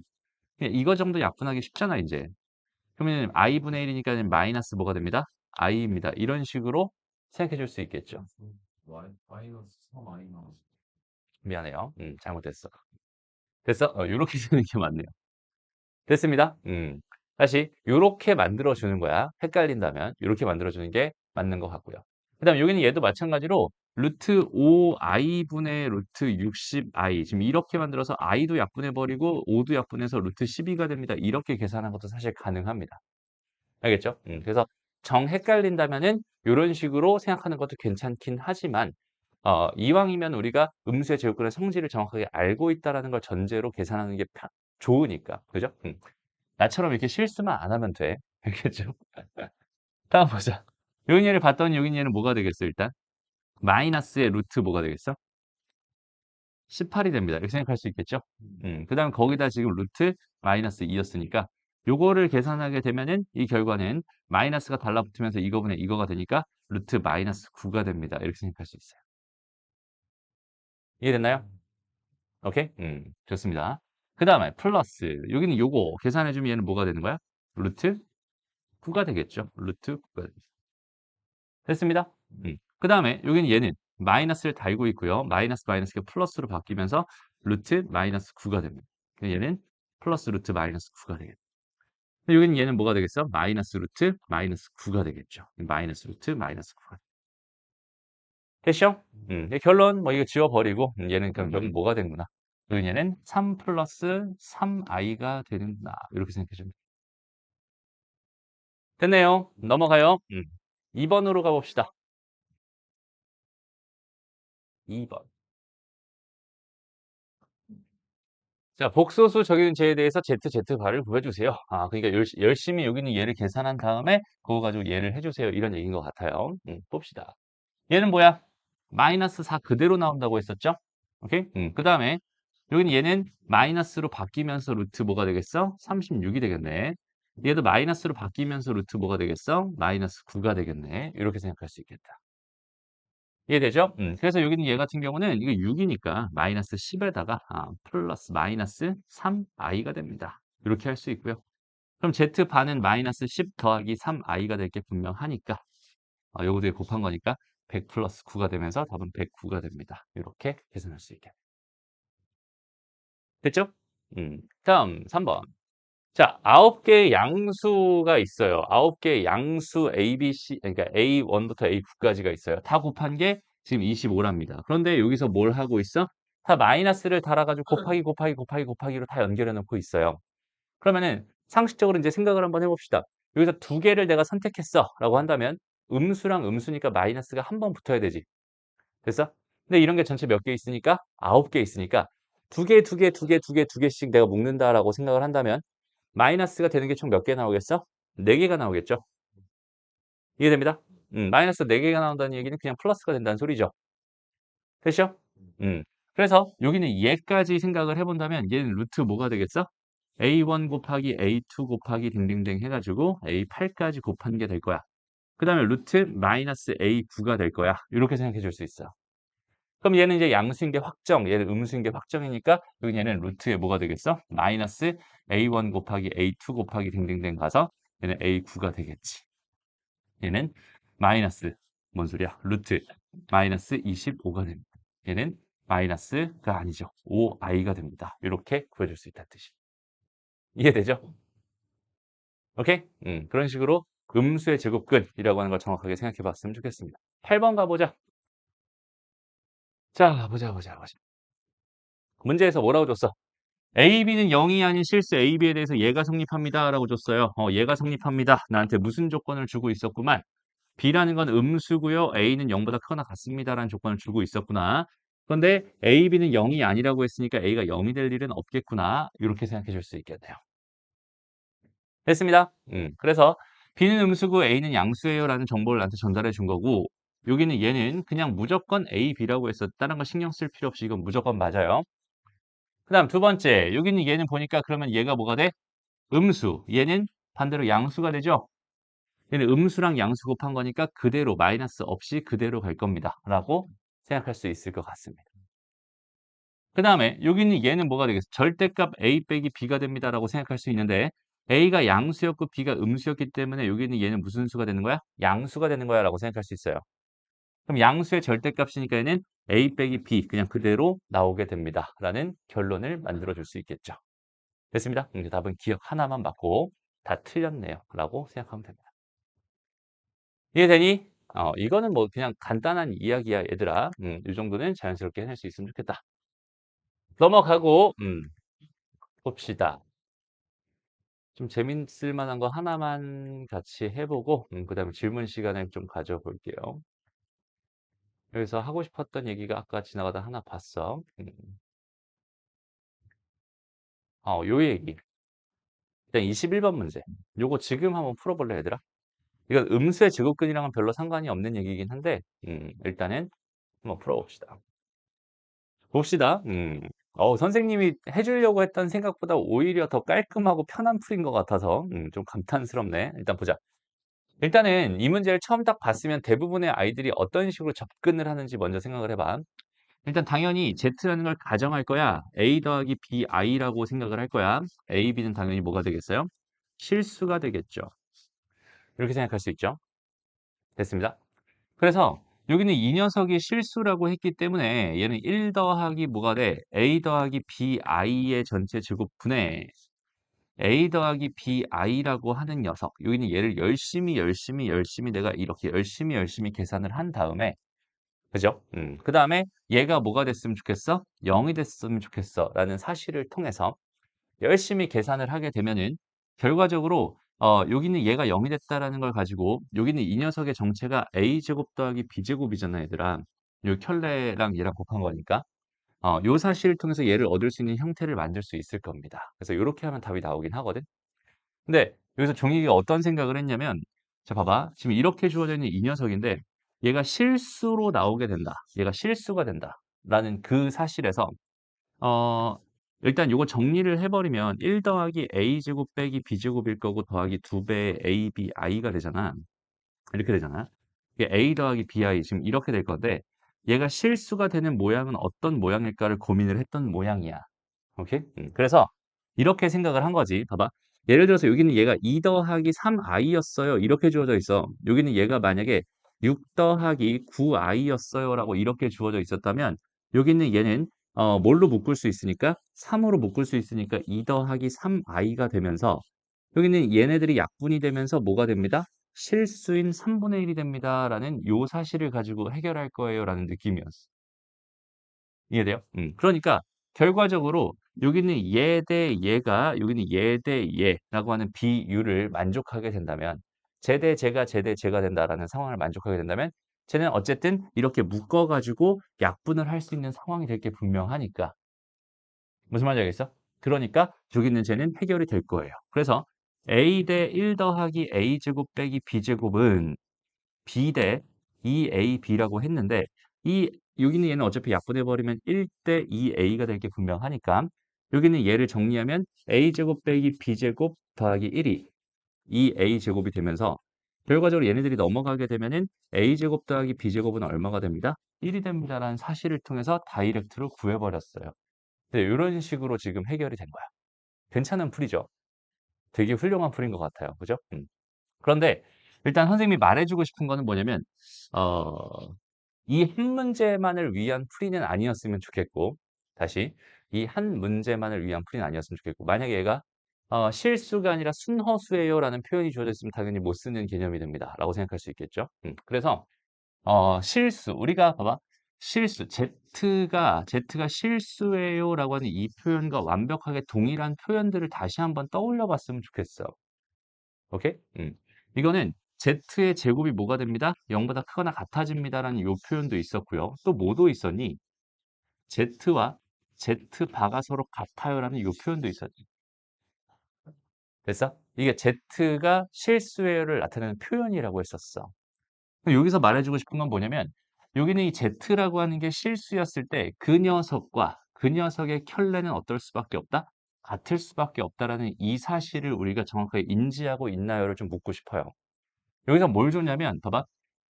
그냥 이거 정도 약분하기 쉽잖아 이제. 그러면 i분의 1이니까 마이너스 뭐가 됩니다? i입니다. 이런 식으로 생각해 줄 수 있겠죠. 마이너스 3 마이너스 미안해요. 잘못됐어. 됐어? 이렇게 쓰는 게 맞네요. 됐습니다. 다시 이렇게 만들어주는 거야. 헷갈린다면 이렇게 만들어주는 게 맞는 것 같고요. 그 다음 여기는 얘도 마찬가지로 루트 5i분의 루트 60i 지금 이렇게 만들어서 i도 약분해버리고 5도 약분해서 루트 12가 됩니다. 이렇게 계산한 것도 사실 가능합니다. 알겠죠? 그래서 정 헷갈린다면은 이런 식으로 생각하는 것도 괜찮긴 하지만 이왕이면 우리가 음수의 제곱근의 성질을 정확하게 알고 있다는 걸 전제로 계산하는 게 좋으니까. 그죠? 나처럼 이렇게 실수만 안 하면 돼. 알겠죠? 다음 보자. 여기 얘를 봤더니 여기 얘는 뭐가 되겠어, 일단? 마이너스의 루트 뭐가 되겠어? 18이 됩니다. 이렇게 생각할 수 있겠죠? 그 다음 거기다 지금 루트 마이너스 2였으니까 요거를 계산하게 되면은 이 결과는 마이너스가 달라붙으면서 이거분의 이거가 되니까 루트 마이너스 9가 됩니다. 이렇게 생각할 수 있어요. 이해됐나요? 오케이? 좋습니다. 그 다음에 플러스 여기는 요거 계산해주면 얘는 뭐가 되는 거야? 루트 9가 되겠죠. 루트 9가 되겠죠. 됐습니다. 그 다음에 여기는 얘는 마이너스를 달고 있고요. 마이너스 마이너스가 플러스로 바뀌면서 루트 마이너스 9가 됩니다. 얘는 플러스 루트 마이너스 9가 되겠죠. 여기는 얘는 뭐가 되겠어? 마이너스 루트 마이너스 9가 되겠죠. 마이너스 루트 마이너스 9가. 됐죠? 결론 뭐 이거 지워버리고 얘는 그럼 여기 뭐가 되는구나. 여기 얘는 3 플러스 3i가 되는구나. 이렇게 생각해주면 됐네요. 넘어가요. 2번으로 가봅시다. 2번. 자, 복소수 적용제에 대해서 ZZ바를 구해주세요. 그러니까 열심히 여기는 얘를 계산한 다음에 그거 가지고 얘를 해주세요. 이런 얘기인 것 같아요. 봅시다. 얘는 뭐야? 마이너스 4 그대로 나온다고 했었죠? 오케이? 그 다음에 여기는 얘는 마이너스로 바뀌면서 루트 뭐가 되겠어? 36이 되겠네. 얘도 마이너스로 바뀌면서 루트 뭐가 되겠어? 마이너스 9가 되겠네. 이렇게 생각할 수 있겠다. 이해되죠? 그래서 여기는 얘 같은 경우는 이거 6이니까 마이너스 10에다가 플러스 마이너스 3i가 됩니다. 이렇게 할 수 있고요. 그럼 z반은 마이너스 10 더하기 3i가 될 게 분명하니까 요거도 곱한 거니까 100 플러스 9가 되면서 답은 109가 됩니다. 이렇게 계산할 수 있게. 됐죠? 다음 3번. 자, 9개의 양수가 있어요. 9개의 양수 A, B, C, 그러니까 A1부터 A9까지가 있어요. 다 곱한 게 지금 25랍니다. 그런데 여기서 뭘 하고 있어? 다 마이너스를 달아가지고 곱하기 곱하기 곱하기 곱하기로 다 연결해 놓고 있어요. 그러면은 상식적으로 이제 생각을 한번 해봅시다. 여기서 두 개를 내가 선택했어 라고 한다면 음수랑 음수니까 마이너스가 한 번 붙어야 되지. 됐어? 근데 이런 게 전체 몇 개 있으니까 9개 있으니까 두 개, 두 개, 두 개, 두 개, 두 개씩 내가 묶는다라고 생각을 한다면 마이너스가 되는 게 총 몇 개 나오겠어? 4개가 나오겠죠? 이해됩니다? 마이너스 4개가 나온다는 얘기는 그냥 플러스가 된다는 소리죠. 됐죠? 그래서 여기는 얘까지 생각을 해본다면 얘는 루트 뭐가 되겠어? A1 곱하기 A2 곱하기 딩딩댕 해가지고 A8까지 곱한 게 될 거야. 그 다음에 루트 마이너스 A9가 될 거야. 이렇게 생각해 줄 수 있어. 그럼 얘는 이제 양수인 게 확정, 얘는 음수인 게 확정이니까 여기 얘는 루트에 뭐가 되겠어? 마이너스 A1 곱하기 A2 곱하기 딩딩댕 가서 얘는 A9가 되겠지. 얘는 마이너스 뭔 소리야? 루트 마이너스 25가 됩니다. 얘는 마이너스가 아니죠. 5i가 됩니다. 이렇게 구해줄 수 있다는 뜻이. 이해되죠? 오케이? 그런 식으로 음수의 제곱근이라고 하는 걸 정확하게 생각해 봤으면 좋겠습니다. 8번 가보자. 자, 보자. 문제에서 뭐라고 줬어? A, B는 0이 아닌 실수 A, B에 대해서 얘가 성립합니다. 라고 줬어요. 얘가 성립합니다. 나한테 무슨 조건을 주고 있었구만. B라는 건 음수고요. A는 0보다 크거나 같습니다라는 조건을 주고 있었구나. 그런데 A, B는 0이 아니라고 했으니까 A가 0이 될 일은 없겠구나. 이렇게 생각해 줄 수 있겠네요. 됐습니다. 그래서 B는 음수고 A는 양수예요라는 정보를 나한테 전달해 준 거고 여기는 얘는 그냥 무조건 A, B라고 했어. 다른 거 신경 쓸 필요 없이 이건 무조건 맞아요. 그 다음 두 번째 여기는 얘는 보니까 그러면 얘가 뭐가 돼? 음수. 얘는 반대로 양수가 되죠. 얘는 음수랑 양수 곱한 거니까 그대로 마이너스 없이 그대로 갈 겁니다. 라고 생각할 수 있을 것 같습니다. 그 다음에 여기는 얘는 뭐가 되겠어? 절대값 A 빼기 B가 됩니다. 라고 생각할 수 있는데 A가 양수였고 B가 음수였기 때문에 여기는 얘는 무슨 수가 되는 거야? 양수가 되는 거야 라고 생각할 수 있어요. 그럼 양수의 절대값이니까 얘는 A 빼기 B 그냥 그대로 나오게 됩니다. 라는 결론을 만들어 줄 수 있겠죠. 됐습니다. 이제 답은 기억 하나만 맞고 다 틀렸네요. 라고 생각하면 됩니다. 이해되니? 이거는 뭐 그냥 간단한 이야기야, 얘들아. 이 정도는 자연스럽게 해낼 수 있으면 좋겠다. 넘어가고, 봅시다. 좀 재밌을 만한 거 하나만 같이 해보고, 그 다음에 질문 시간을 좀 가져볼게요. 여기서 하고 싶었던 얘기가 아까 지나가다 하나 봤어. 요 얘기. 일단 21번 문제. 요거 지금 한번 풀어볼래, 얘들아? 이건 음수의 제곱근이랑은 별로 상관이 없는 얘기이긴 한데, 일단은 한번 풀어봅시다. 봅시다. 선생님이 해주려고 했던 생각보다 오히려 더 깔끔하고 편한 풀인 것 같아서 좀 감탄스럽네. 일단 보자. 일단은 이 문제를 처음 딱 봤으면 대부분의 아이들이 어떤 식으로 접근을 하는지 먼저 생각을 해봐. 일단 당연히 Z라는 걸 가정할 거야. A 더하기 BI라고 생각을 할 거야. A, B는 당연히 뭐가 되겠어요? 실수가 되겠죠. 이렇게 생각할 수 있죠. 됐습니다. 그래서 여기는 이 녀석이 실수라고 했기 때문에 얘는 1 더하기 뭐가 돼? A 더하기 BI의 전체 제곱분에 A 더하기 BI라고 하는 녀석. 여기는 얘를 열심히 내가 이렇게 열심히 계산을 한 다음에 그죠? 그 다음에 얘가 뭐가 됐으면 좋겠어? 0이 됐으면 좋겠어 라는 사실을 통해서 열심히 계산을 하게 되면은 결과적으로 여기는 얘가 0이 됐다라는 걸 가지고 여기는 이 녀석의 정체가 a제곱 더하기 b제곱이잖아 얘들아. 요 켤레랑 얘랑 곱한 거니까. 요 사실을 통해서 얘를 얻을 수 있는 형태를 만들 수 있을 겁니다. 그래서 이렇게 하면 답이 나오긴 하거든. 근데 여기서 종익이가 어떤 생각을 했냐면 자 봐봐. 지금 이렇게 주어져 있는 이 녀석인데 얘가 실수로 나오게 된다. 얘가 실수가 된다. 라는 그 사실에서 어, 일단 요거 정리를 해버리면 1 더하기 a제곱 빼기 b제곱일 거고 더하기 2배의 ab, i가 되잖아. 이렇게 되잖아. 이게 a 더하기 bi 지금 이렇게 될 건데 얘가 실수가 되는 모양은 어떤 모양일까를 고민을 했던 모양이야. 오케이? 그래서 이렇게 생각을 한 거지. 봐봐. 예를 들어서 여기는 얘가 2 더하기 3i였어요. 이렇게 주어져 있어. 여기는 얘가 만약에 6 더하기 9i였어요. 라고 이렇게 주어져 있었다면 여기는 얘는 뭘로 묶을 수 있으니까 3으로 묶을 수 있으니까 2 더하기 3i가 되면서 여기는 얘네들이 약분이 되면서 뭐가 됩니다? 실수인 3분의 1이 됩니다. 라는 요 사실을 가지고 해결할 거예요. 라는 느낌이었어. 이해돼요? 그러니까 결과적으로 여기는 얘 대 얘가 여기는 얘 대 얘라고 하는 비율을 만족하게 된다면 쟤 대 쟤가 쟤 대 쟤가 된다라는 상황을 만족하게 된다면 쟤는 어쨌든 이렇게 묶어 가지고 약분을 할 수 있는 상황이 될 게 분명하니까. 무슨 말인지 알겠어? 그러니까 여기 있는 쟤는 해결이 될 거예요. 그래서 a 대 1 더하기 a 제곱 빼기 b 제곱은 b 대 2ab라고 했는데 이 여기는 얘는 어차피 약분해 버리면 1 대 2a가 될 게 분명하니까 여기는 얘를 정리하면 a 제곱 빼기 b 제곱 더하기 1이 2a 제곱이 되면서 결과적으로 얘네들이 넘어가게 되면은 a 제곱 더하기 b 제곱은 얼마가 됩니다? 1이 됩니다라는 사실을 통해서 다이렉트로 구해 버렸어요. 네, 이런 식으로 지금 해결이 된 거야. 괜찮은 풀이죠. 되게 훌륭한 풀인 것 같아요. 그죠? 그런데 일단 선생님이 말해주고 싶은 거는 뭐냐면 이 한 문제만을 위한 풀이는 아니었으면 좋겠고 다시 이 한 문제만을 위한 풀이는 아니었으면 좋겠고 만약에 얘가 실수가 아니라 순허수예요 라는 표현이 주어져 있으면 당연히 못 쓰는 개념이 됩니다. 라고 생각할 수 있겠죠. 그래서 실수 우리가 봐봐 실수 Z가 실수예요라고 하는 이 표현과 완벽하게 동일한 표현들을 다시 한번 떠올려 봤으면 좋겠어. 오케이? 이거는 Z의 제곱이 뭐가 됩니다? 0보다 크거나 같아집니다라는 이 표현도 있었고요. 또 뭐도 있었니? Z와 Z바가 서로 같아요라는 이 표현도 있었지. 됐어? 이게 Z가 실수예요를 나타내는 표현이라고 했었어. 여기서 말해주고 싶은 건 뭐냐면 여기는 이 Z라고 하는 게 실수였을 때 그 녀석과 그 녀석의 켤레는 어떨 수밖에 없다? 같을 수밖에 없다라는 이 사실을 우리가 정확하게 인지하고 있나요를 좀 묻고 싶어요. 여기서 뭘 줬냐면 봐봐.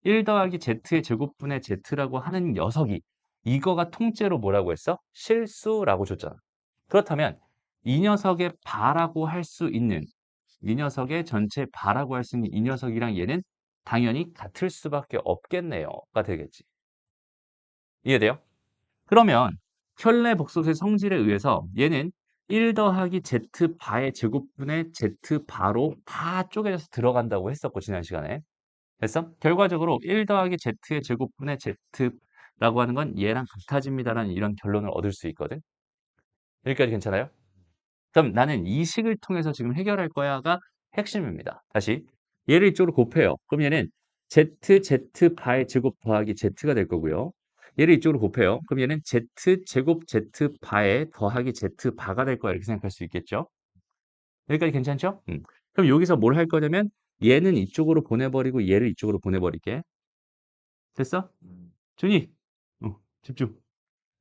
1 더하기 Z의 제곱분의 Z라고 하는 녀석이 이거가 통째로 뭐라고 했어? 실수라고 줬잖아. 그렇다면 이 녀석의 바라고 할 수 있는 이 녀석의 전체 바라고 할 수 있는 이 녀석이랑 얘는 당연히 같을 수밖에 없겠네요가 되겠지. 이해돼요? 그러면 켤레 복소수의 성질에 의해서 얘는 1 더하기 Z바의 제곱분의 Z바로 다 쪼개져서 들어간다고 했었고 지난 시간에. 됐어? 결과적으로 1 더하기 Z의 제곱분의 Z라고 하는 건 얘랑 같아집니다라는 이런 결론을 얻을 수 있거든. 여기까지 괜찮아요? 그럼 나는 이 식을 통해서 지금 해결할 거야가 핵심입니다. 다시 얘를 이쪽으로 곱해요. 그럼 얘는 Z바의 제곱 더하기 Z가 될 거고요. 얘를 이쪽으로 곱해요. 그럼 얘는 Z제곱 Z바의 더하기 Z바가 될 거야. 이렇게 생각할 수 있겠죠? 여기까지 괜찮죠? 그럼 여기서 뭘 할 거냐면 얘는 이쪽으로 보내버리고 얘를 이쪽으로 보내버릴게. 됐어? 준이 집중.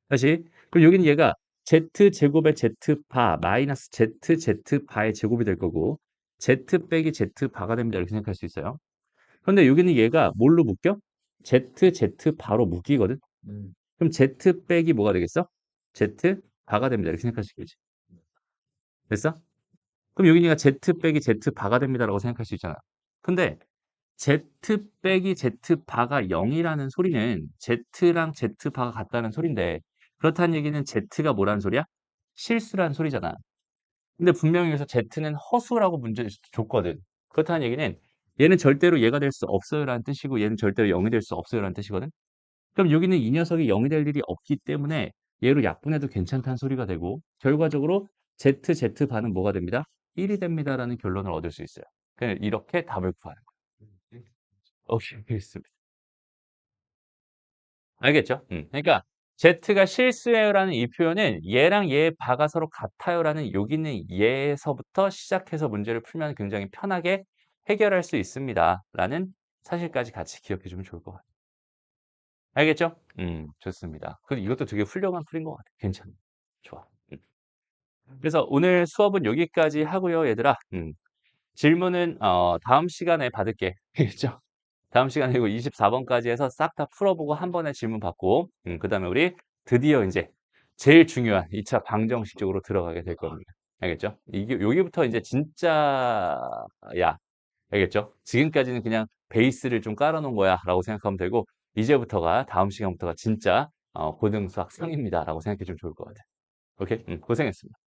다시. 그럼 여기는 얘가 Z제곱의 Z바 마이너스 ZZ바의 제곱이 될 거고 Z 빼기 Z바가 됩니다. 이렇게 생각할 수 있어요. 그런데 여기는 얘가 뭘로 묶여? ZZ바로 묶이거든. 그럼 Z 빼기 뭐가 되겠어? Z바가 됩니다. 이렇게 생각할 수 있겠지. 됐어? 그럼 여기는 얘가 Z 빼기 Z바가 됩니다라고 생각할 수 있잖아. 근데 Z 빼기 Z바가 0이라는 소리는 Z랑 Z바가 같다는 소린데 그렇다는 얘기는 Z가 뭐라는 소리야? 실수라는 소리잖아. 근데 분명히 여기서 Z는 허수라고 문제 줬거든. 그렇다는 얘기는 얘는 절대로 얘가 될 수 없어요라는 뜻이고 얘는 절대로 0이 될 수 없어요라는 뜻이거든. 그럼 여기는 이 녀석이 0이 될 일이 없기 때문에 얘로 약분해도 괜찮다는 소리가 되고 결과적으로 ZZ바는 뭐가 됩니다? 1이 됩니다라는 결론을 얻을 수 있어요. 그냥 이렇게 답을 구하는 거예요. 오케이, 알겠습니다. 알겠죠? 그러니까 Z가 실수예요라는 이 표현은 얘랑 얘의 바가 서로 같아요라는 여기 있는 얘에서부터 시작해서 문제를 풀면 굉장히 편하게 해결할 수 있습니다라는 사실까지 같이 기억해 주면 좋을 것 같아요. 알겠죠? 좋습니다. 그리고 이것도 되게 훌륭한 풀인 것 같아요. 괜찮아. 좋아. 그래서 오늘 수업은 여기까지 하고요, 얘들아. 질문은 다음 시간에 받을게. 알겠죠? 다음 시간에 이거 24번까지 해서 싹 다 풀어보고 한 번에 질문 받고 그다음에 우리 드디어 이제 제일 중요한 2차 방정식 쪽으로 들어가게 될 겁니다. 알겠죠? 이게 여기부터 이제 진짜야. 알겠죠? 지금까지는 그냥 베이스를 좀 깔아놓은 거야 라고 생각하면 되고 이제부터가 다음 시간부터가 진짜 고등수학 상입니다 라고 생각해 주면 좋을 것 같아요. 오케이? 고생했습니다.